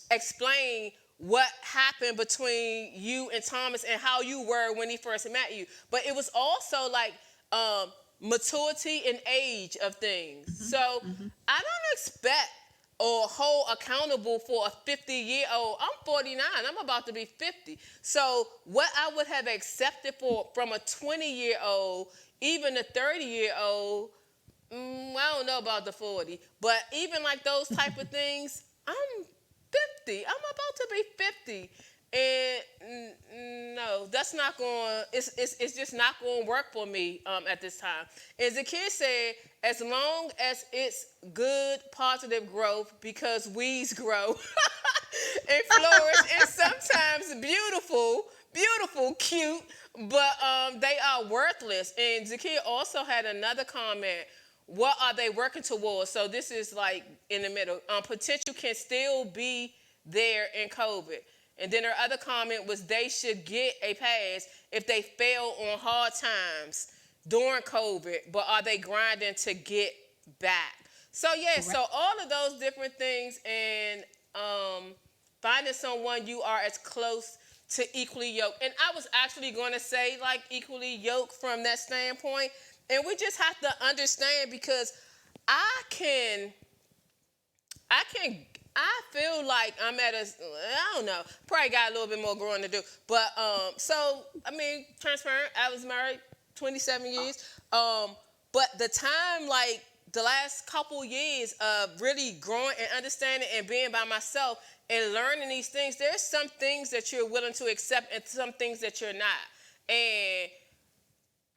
explained what happened between you and Thomas and how you were when he first met you. But it was also like maturity and age of things. Mm-hmm. So I don't expect or hold accountable for a 50-year-old. I'm 49. I'm about to be 50. So what I would have accepted from a 20-year-old, even a 30-year-old, I don't know about the 40, but even like those type of things, I'm 50. I'm about to be 50. And no, that's not going, it's just not going to work for me at this time. As the kid said, as long as it's good, positive growth, because weeds grow and flourish, and sometimes beautiful, cute, but they are worthless. And Zakia also had another comment. What are they working towards? So this is like in the middle. Potential can still be there in COVID. And then her other comment was they should get a pass if they fail on hard times during COVID, but are they grinding to get back? So yeah, correct. So all of those different things, and finding someone you are as close to equally yoked. And I was actually going to say like equally yoked from that standpoint. And we just have to understand, because I feel like I'm at I don't know, probably got a little bit more growing to do. But, so, I mean, transparent, I was married 27 years. But the time, like, the last couple years of really growing and understanding and being by myself and learning these things, there's some things that you're willing to accept and some things that you're not. And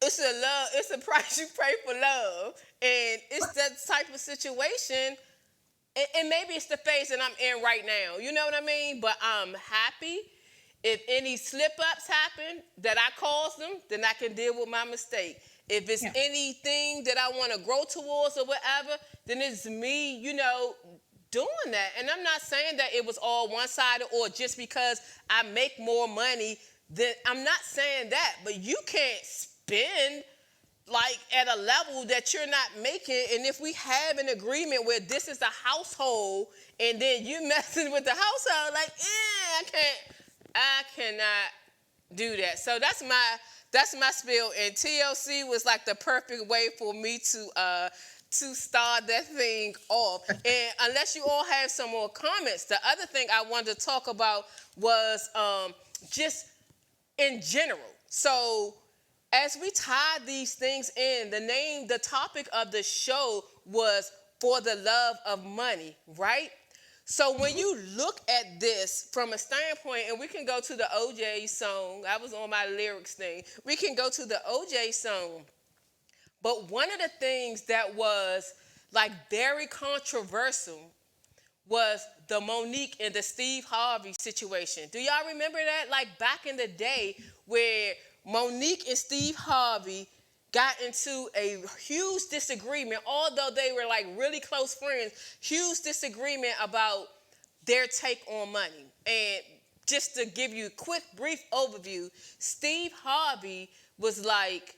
it's a price you pay for love. And it's that type of situation. And maybe it's the phase that I'm in right now. You know what I mean? But I'm happy. If any slip-ups happen that I caused them, then I can deal with my mistake. If it's anything that I want to grow towards or whatever, then it's me, doing that. And I'm not saying that it was all one-sided or just because I make more money. Then I'm not saying that. But you can't spend like at a level that you're not making. And if we have an agreement where this is the household and then you messing with the household, like, I cannot do that. So that's my spiel. And TLC was like the perfect way for me to start that thing off. And unless you all have some more comments, the other thing I wanted to talk about was just in general. So as we tied these things in, the topic of the show was For the Love of Money, right? So when you look at this from a standpoint, and we can go to the OJ song. I was on my lyrics thing. We can go to the OJ song. But one of the things that was like very controversial was the Monique and the Steve Harvey situation. Do y'all remember that? Like back in the day where Monique and Steve Harvey got into a huge disagreement, although they were like really close friends, huge disagreement about their take on money. And just to give you a quick, brief overview, Steve Harvey was like,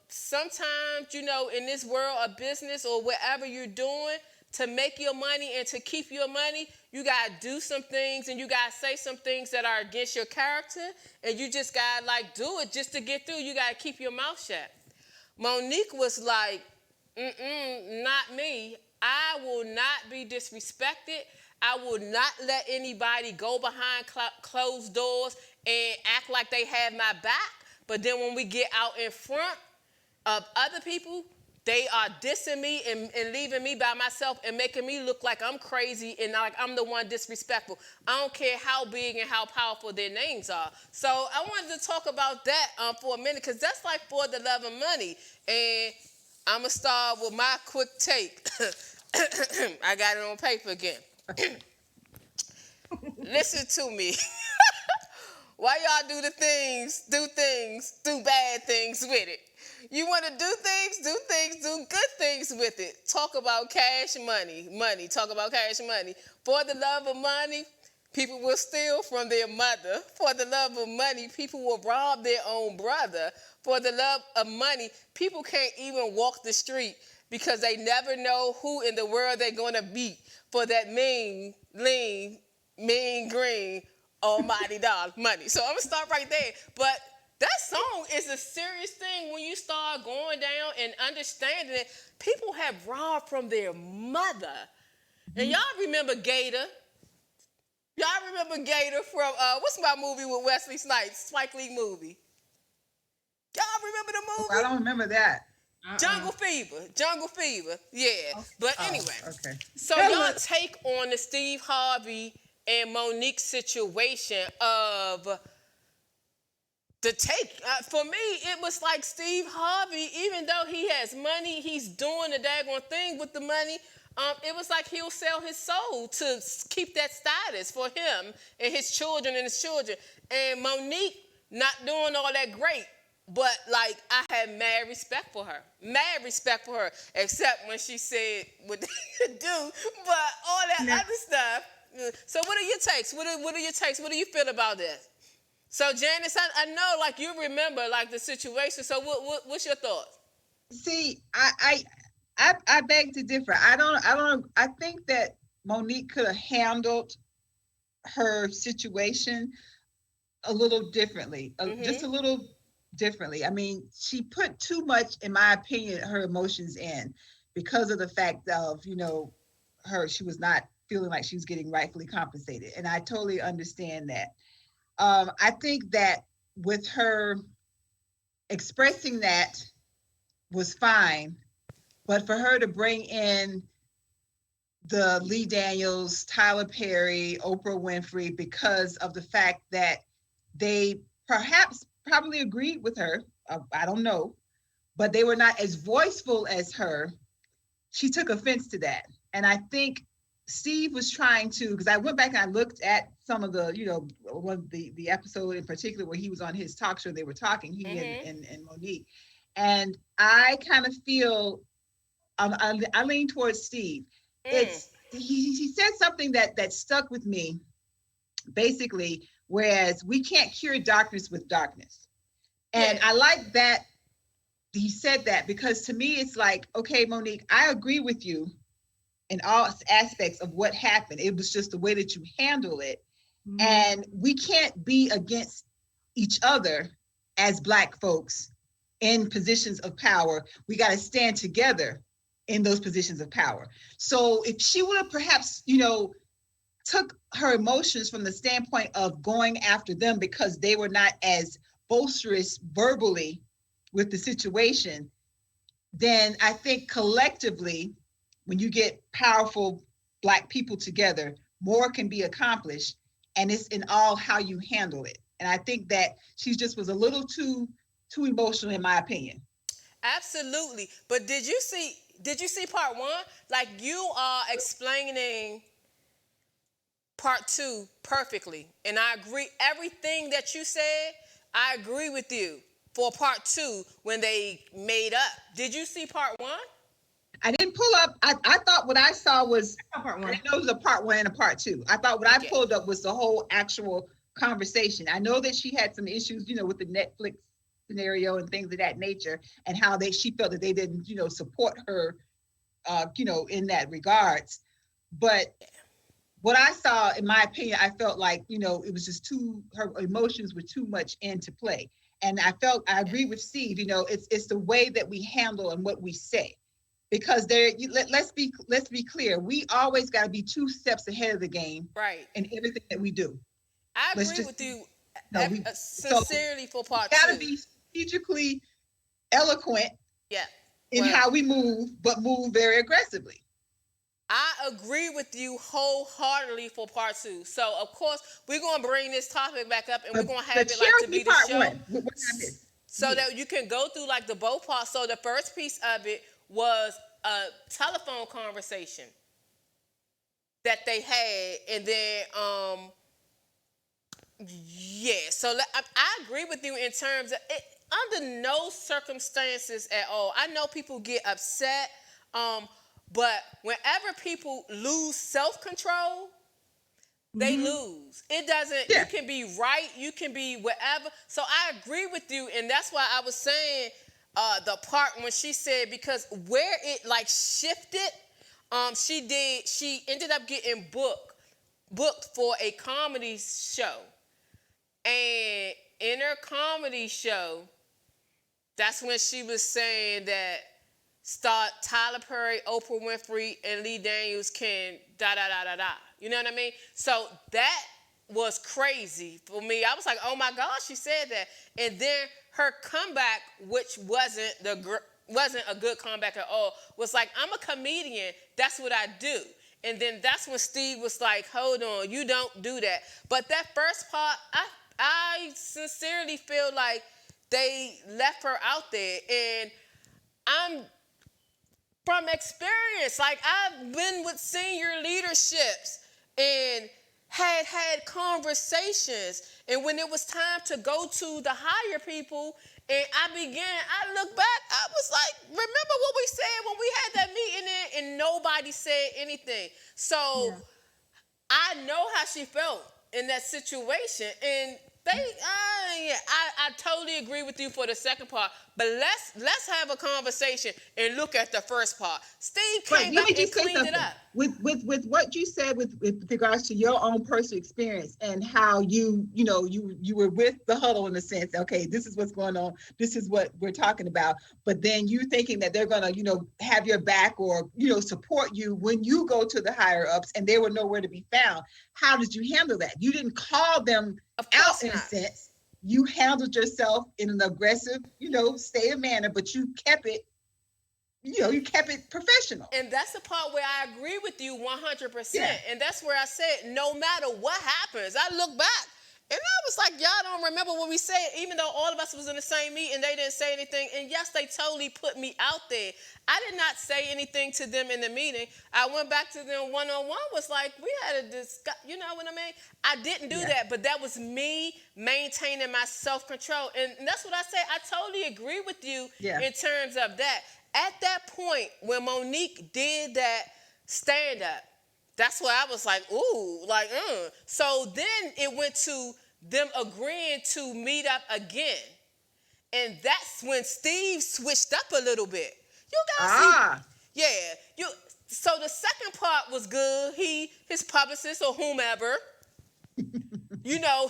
sometimes, in this world of business or whatever you're doing, to make your money and to keep your money, you got to do some things and you got to say some things that are against your character. And you just got to do it just to get through. You got to keep your mouth shut. Monique was like, not me. I will not be disrespected. I will not let anybody go behind closed doors and act like they have my back. But then when we get out in front of other people, they are dissing me and leaving me by myself and making me look like I'm crazy and like I'm the one disrespectful. I don't care how big and how powerful their names are. So I wanted to talk about that for a minute, because that's like For the Love of Money. And I'm going to start with my quick take. I got it on paper again. Listen to me. Why y'all do bad things with it? You want to do good things with it. Talk about cash money. Talk about cash money. For the love of money, people will steal from their mother. For the love of money, people will rob their own brother. For the love of money, people can't even walk the street because they never know who in the world they're going to meet for that mean, lean, mean, green, almighty dollar money. So I'm going to start right there. But that song is a serious thing when you start going down and understanding it. People have robbed from their mother. And y'all remember Gator? Y'all remember Gator from, what's my movie with Wesley Snipes? Spike Lee movie. Y'all remember the movie? I don't remember that. Jungle Fever. Yeah. But anyway. Okay. So y'all take on the Steve Harvey and Monique situation of the take. For me, it was like Steve Harvey, even though he has money, he's doing the daggone thing with the money. It was like he'll sell his soul to keep that status for him and his children. And Monique not doing all that great. But, I had mad respect for her. Except when she said what they could do. But all that other stuff. So what are your takes? What are your takes? What do you feel about this? So, Janice, I know, you remember, the situation. So what's your thoughts? See, I beg to differ. I think that Monique could have handled her situation a little differently, just a little differently. I mean, she put too much, in my opinion, her emotions in because of the fact of, she was not feeling like she was getting rightfully compensated. And I totally understand that. I think that with her expressing that was fine, but for her to bring in the Lee Daniels, Tyler Perry, Oprah Winfrey, because of the fact that they probably agreed with her, I don't know, but they were not as voiceful as her, she took offense to that. And I think Steve was trying to, because I went back and I looked at some of the, one of the episode in particular where he was on his talk show, they were talking, he and Monique. And I kind of feel, I lean towards Steve. He said something that stuck with me, basically, whereas we can't cure darkness with darkness. And I like that he said that, because to me, it's like, okay, Monique, I agree with you in all aspects of what happened. It was just the way that you handle it. Mm-hmm. And we can't be against each other as Black folks in positions of power. We got to stand together in those positions of power. So if she would have perhaps, took her emotions from the standpoint of going after them because they were not as boisterous verbally with the situation, then I think collectively, when you get powerful Black people together, more can be accomplished, and it's in all how you handle it. And I think that she just was a little too emotional, in my opinion. Absolutely. But did you see part one? You are explaining part two perfectly. And I agree. Everything that you said, I agree with you. for part 2 when they made up. Did you see part 1? I didn't pull up. I thought what I saw was, Part I one. didn't know it was a part 1 and a part 2. I thought what I pulled up was the whole actual conversation. I know that she had some issues, with the Netflix scenario and things of that nature, and how she felt that they didn't, support her, in that regards. But what I saw, in my opinion, I felt like, it was just her emotions were too much into play. And I agree with Steve, it's the way that we handle and what we say. Because let's be clear, we always got to be 2 steps ahead of the game, right, in everything that we do. I agree with you sincerely for part 2. We got to be strategically eloquent in how we move, but move very aggressively. I agree with you wholeheartedly for part 2. So, of course, we're going to bring this topic back up, and we're going to have it like to be the show. So that you can go through like the both parts. So the first piece of it was a telephone conversation that they had. And then, so I agree with you in terms of it. Under no circumstances at all. I know people get upset, but whenever people lose self-control, they lose. It doesn't, you can be right, you can be whatever. So I agree with you, and that's why I was saying the part when she said, because where it like shifted, she ended up getting booked for a comedy show. And in her comedy show, that's when she was saying that Tyler Perry, Oprah Winfrey, and Lee Daniels can da-da-da-da-da. You know what I mean? So that was crazy for me. I was like, oh my gosh, she said that. And then her comeback, which wasn't a good comeback at all, was like, I'm a comedian. That's what I do. And then that's when Steve was like, hold on, you don't do that. But that first part, I sincerely feel like they left her out there. And I'm from experience, like I've been with senior leaderships and had conversations. And when it was time to go to the higher people, and I look back, I was like, remember what we said when we had that meeting and nobody said anything. So I know how she felt in that situation. And I totally agree with you for the second part. But let's have a conversation and look at the first part. Steve came back and cleaned it up. With what you said with regards to your own personal experience and how you were with the huddle in a sense. Okay, this is what's going on. This is what we're talking about. But then you thinking that they're gonna have your back or support you when you go to the higher ups and they were nowhere to be found. How did you handle that? You didn't call them out in a sense. You handled yourself in an aggressive, state of manner, but you kept it, you kept it professional. And that's the part where I agree with you 100%. Yeah. And that's where I said, no matter what happens, I look back and I was like, y'all don't remember what we said, even though all of us was in the same meeting, they didn't say anything. And yes, they totally put me out there. I did not say anything to them in the meeting. I went back to them one-on-one, was like, we had a discuss, you know what I mean? I didn't do that, but that was me maintaining my self-control. And that's what I say. I totally agree with you in terms of that. At that point, when Monique did that stand-up, that's where I was like, ooh, like, So then it went to them agreeing to meet up again. And that's when Steve switched up a little bit. You guys see? So the second part was good. His publicist or whomever,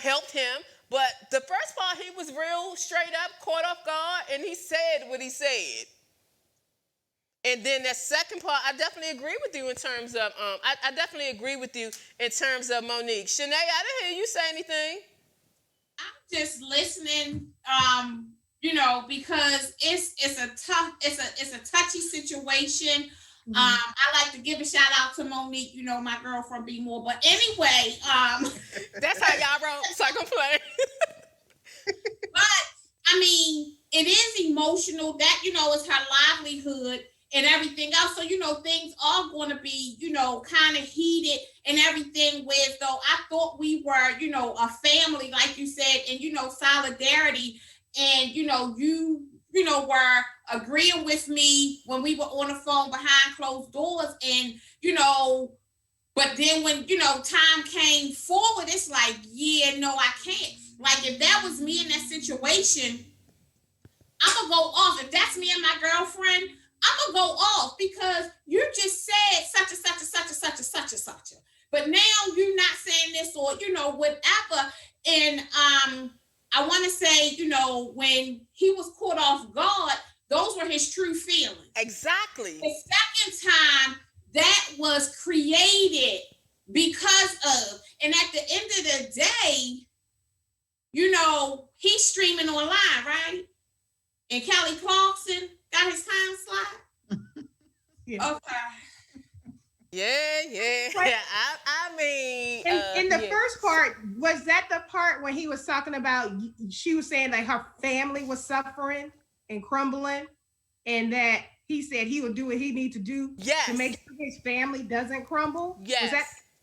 helped him. But the first part, he was real straight up, caught off guard, and he said what he said. And then that second part, I definitely agree with you in terms of, I definitely agree with you in terms of Monique. Shanae, I didn't hear you say anything. I'm just listening, because it's a touchy situation. Mm-hmm. I like to give a shout out to Monique, my girl from Be More. But anyway, that's how y'all roll. So I can play. But I mean, it is emotional. That is her livelihood and everything else. So, things are going to be, kind of heated and everything. Whereas though I thought we were, a family, like you said, and, solidarity. and were agreeing with me when we were on the phone behind closed doors, and but then when time came forward, it's like, yeah, no, I can't. Like, if that was me in that situation, I'm gonna go off. If that's me and my girlfriend, I'm gonna go off because you just said such and such and such and such and such and such. But now you're not saying this, or whatever. And I want to say, when he was caught off guard, those were his true feelings. Exactly. The second time, that was created because of, and at the end of the day, he's streaming online, right? And Kelly Clarkson got his time slot. Yeah. Okay. Yeah. Right. I mean, in the first part, was that the part when he was talking about, she was saying like her family was suffering and crumbling, and that he said he would do what he need to do to make sure his family doesn't crumble? Yes.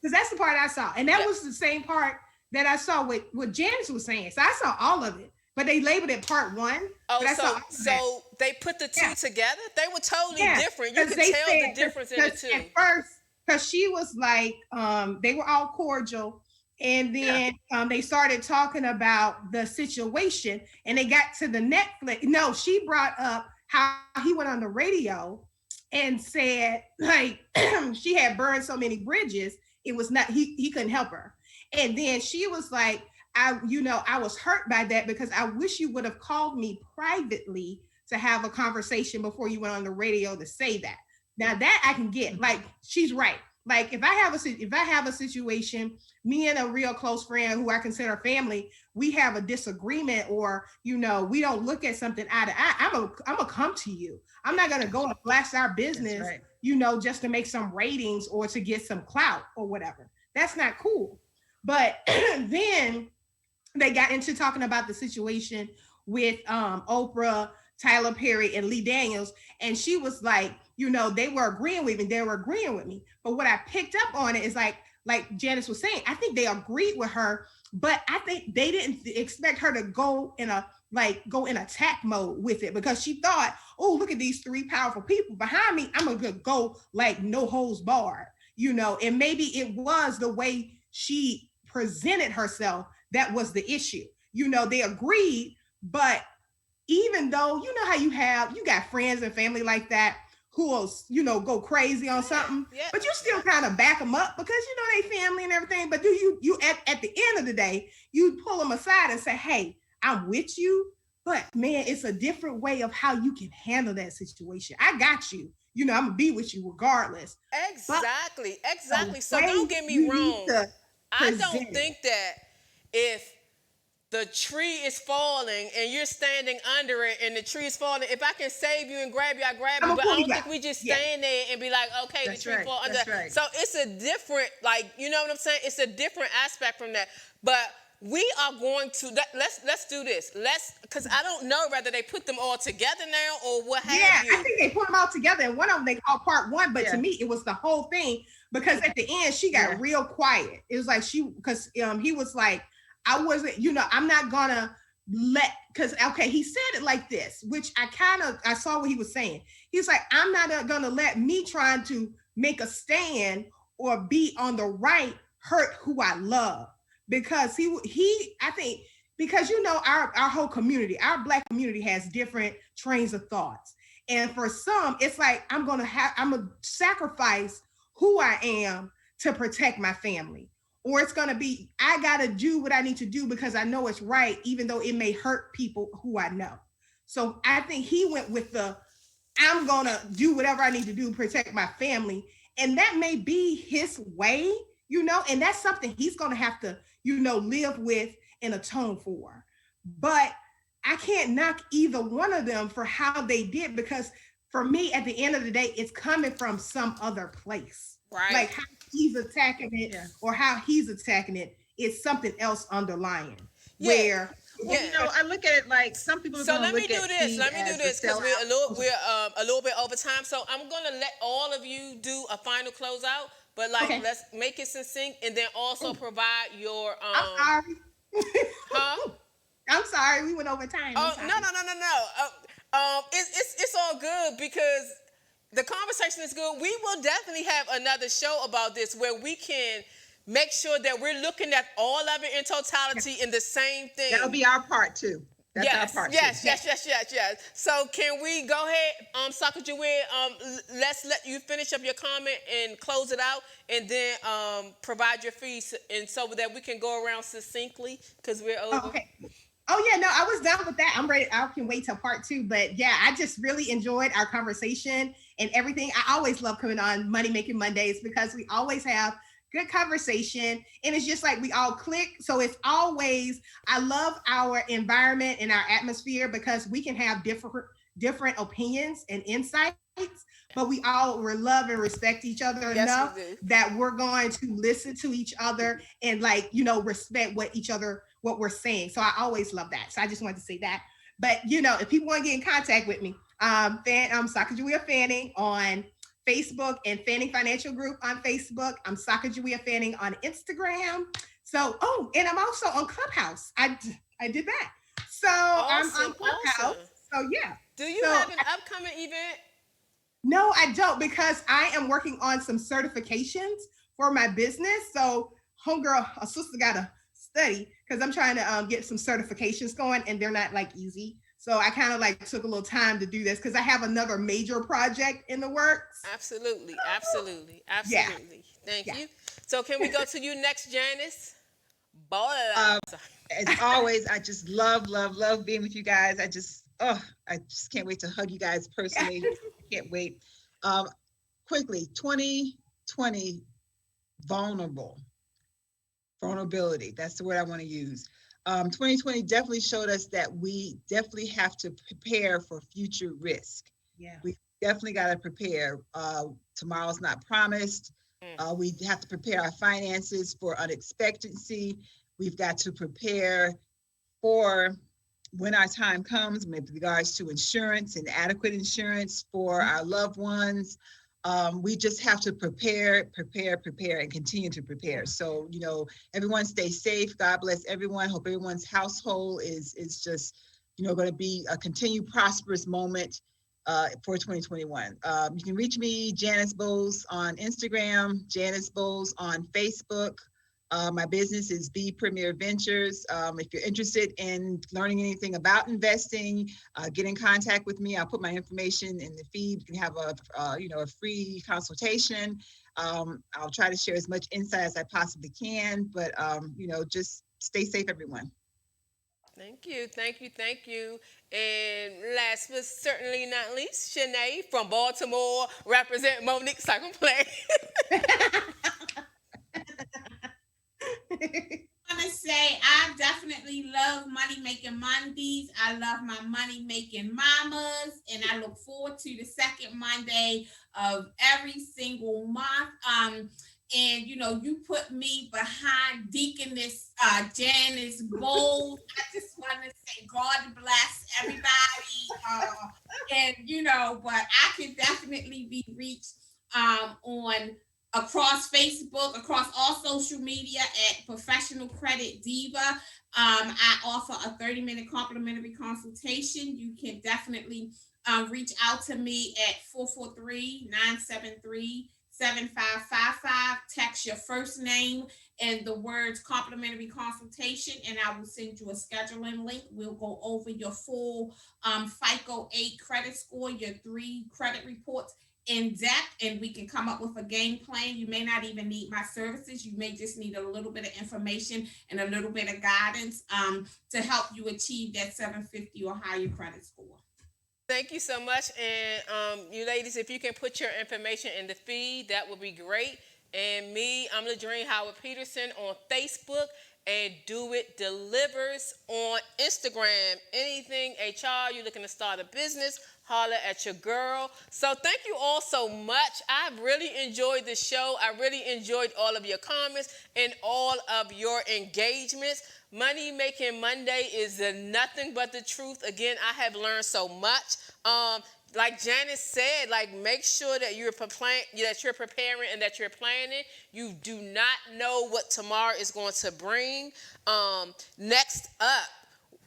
Because that's the part I saw. And that was the same part that I saw with what Janice was saying. So I saw all of it, but they labeled it part one. Oh, so they put the two together? They were totally different. You could tell the difference in the two. At first, because she was like, they were all cordial. And then they started talking about the situation, and they got to the Netflix. No, she brought up how he went on the radio and said, like, she had burned so many bridges, it was not, he couldn't help her. And then she was like, I was hurt by that because I wish you would have called me privately to have a conversation before you went on the radio to say that. Now that I can get, like, she's right. Like, if I have a situation, me and a real close friend who I consider family, we have a disagreement, or we don't look at something eye to eye, I'm gonna come to you. I'm not gonna go and blast our business, right, just to make some ratings or to get some clout or whatever. That's not cool. But then they got into talking about the situation with Oprah, Tyler Perry, and Lee Daniels, and she was like, they were agreeing with me. But what I picked up on it is like Janice was saying, I think they agreed with her, but I think they didn't expect her to go in attack mode with it, because she thought, oh, look at these three powerful people behind me, I'm gonna go like no holds barred, and maybe it was the way she presented herself that was the issue. They agreed, but even though how you got friends and family like that who will go crazy on something, but you still kind of back them up because they family and everything. But do you at the end of the day, you pull them aside and say, hey, I'm with you, but man, it's a different way of how you can handle that situation. I got you. I'm gonna be with you regardless. Exactly. So don't get me wrong. I don't think that if the tree is falling and you're standing under it and the tree is falling, if I can save you and grab you, I grab you. But I don't think we just stand there and be like, okay, the tree fall under. Right. So it's a different, you know what I'm saying? It's a different aspect from that. But we are going to, let's do this. Because I don't know whether they put them all together now or what have you. Yeah, I think they put them all together, and one of them they called part one, but to me, it was the whole thing, because at the end, she got real quiet. It was like he was like, I wasn't, I'm not gonna he said it like this, which I saw what he was saying. He's like, I'm not gonna let me trying to make a stand or be on the right hurt who I love. Because I think, because our whole community, our Black community has different trains of thoughts. And for some, it's like, I'm gonna sacrifice who I am to protect my family. Or it's going to be, I got to do what I need to do because I know it's right, even though it may hurt people who I know. So I think he went with I'm going to do whatever I need to do to protect my family. And that may be his way, and that's something he's going to have to, live with and atone for. But I can't knock either one of them for how they did, because for me, at the end of the day, it's coming from some other place. Right. Like how he's attacking it or how he's attacking it is something else underlying. Where I look at it like some people. So let me do this because we're a little bit over time. So I'm gonna let all of you do a final closeout, but let's make it succinct, and then also provide your I'm sorry. huh? I'm sorry. We went over time. Oh, no. It's all good because the conversation is good. We will definitely have another show about this where we can make sure that we're looking at all of it in totality in the same thing. That'll be our part too. That's our part too. Yes. So can we go ahead, Saka Jawed, let's let you finish up your comment and close it out, and then provide your fees, and so that we can go around succinctly because we're over. Oh, okay. Oh yeah, no, I was done with that. I'm ready. I can wait till part 2. But yeah, I just really enjoyed our conversation and everything. I always love coming on Money Making Mondays because we always have good conversation, and it's just like we all click. So it's always, I love our environment and our atmosphere because we can have different opinions and insights, but we love and respect each other enough that we're going to listen to each other and respect what we're saying. So I always love that. So I just wanted to say that. But if people want to get in contact with me, Saka Jawed Fanning on Facebook and Fanning Financial Group on Facebook. I'm Saka Jawed Fanning on Instagram. So, and I'm also on Clubhouse. I did that. So I'm on Clubhouse. Awesome. So yeah. Do you have an upcoming event? No, I don't, because I am working on some certifications for my business. So homegirl, a sister got to study because I'm trying to get some certifications going, and they're not easy. So I kind of took a little time to do this because I have another major project in the works. Absolutely. Yeah. Thank you. So can we go to you next, Janice? As always, I just love being with you guys. I just can't wait to hug you guys personally. I can't wait. Quickly, 2020, vulnerability. That's the word I want to use. 2020 definitely showed us that we definitely have to prepare for future risk. Yeah. We definitely got to prepare. Tomorrow's not promised. We have to prepare our finances for unexpectancy. We've got to prepare for when our time comes with regards to insurance and adequate insurance for our loved ones. We just have to prepare, and continue to prepare. So, everyone stay safe. God bless everyone. Hope everyone's household is just, going to be a continued prosperous moment for 2021. You can reach me, Janice Bowles, on Instagram, Janice Bowles on Facebook. My business is B Premier Ventures. If you're interested in learning anything about investing, get in contact with me. I'll put my information in the feed. You can have a free consultation. I'll try to share as much insight as I possibly can, but just stay safe, everyone. Thank you. And last but certainly not least, Shanae from Baltimore, represent Monique Second Play. I want to say I definitely love Money Making Mondays. I love my Money Making Mamas, and I look forward to the second Monday of every single month. And you put me behind Deaconess Janice Bowles. I just want to say God bless everybody. But I can definitely be reached on across Facebook, across all social media at Professional Credit Diva. I offer a 30-minute complimentary consultation. You can definitely reach out to me at 443-973-7555. Text your first name and the words complimentary consultation, and I will send you a scheduling link. We'll go over your full FICO 8 credit score, your 3 credit reports in depth, and we can come up with a game plan. You may not even need my services. You may just need a little bit of information and a little bit of guidance to help you achieve that 750 or higher credit score. Thank you so much. And you ladies, if you can put your information in the feed, that would be great. And me, I'm Ladrine Howard Peterson on Facebook, and Do It Delivers on Instagram. Anything HR, you're looking to start a business, holler at your girl. So thank you all so much. I've really enjoyed the show. I really enjoyed all of your comments and all of your engagements. Money Making Monday is nothing but the truth. Again, I have learned so much. Like Janice said, make sure that you're preparing and that you're planning. You do not know what tomorrow is going to bring. Next up,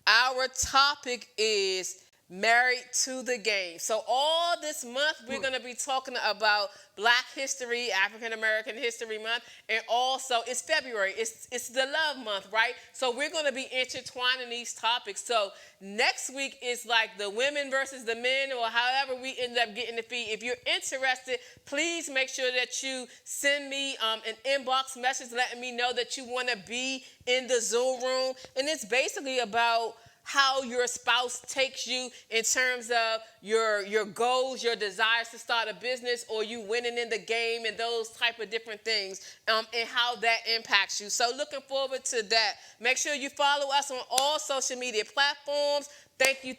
our our topic is Married to the Game. So all this month, we're going to be talking about Black History, African American History Month, and also it's February. It's the love month, right? So we're going to be intertwining these topics. So next week is like the women versus the men, or however we end up getting the feed. If you're interested, please make sure that you send me an inbox message letting me know that you want to be in the Zoom room. And it's basically about how your spouse takes you in terms of your goals, your desires to start a business, or you winning in the game, and those type of different things, and how that impacts you. So looking forward to that. Make sure you follow us on all social media platforms. Thank you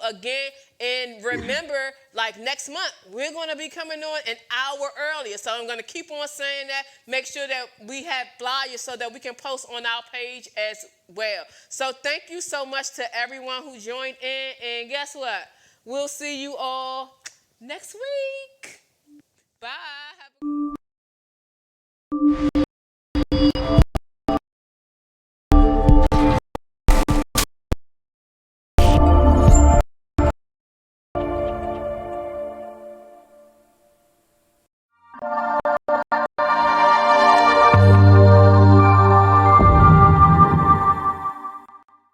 again. And remember, like next month, we're going to be coming on an hour earlier. So I'm going to keep on saying that. Make sure that we have flyers so that we can post on our page as well. So thank you so much to everyone who joined in. And guess what? We'll see you all next week.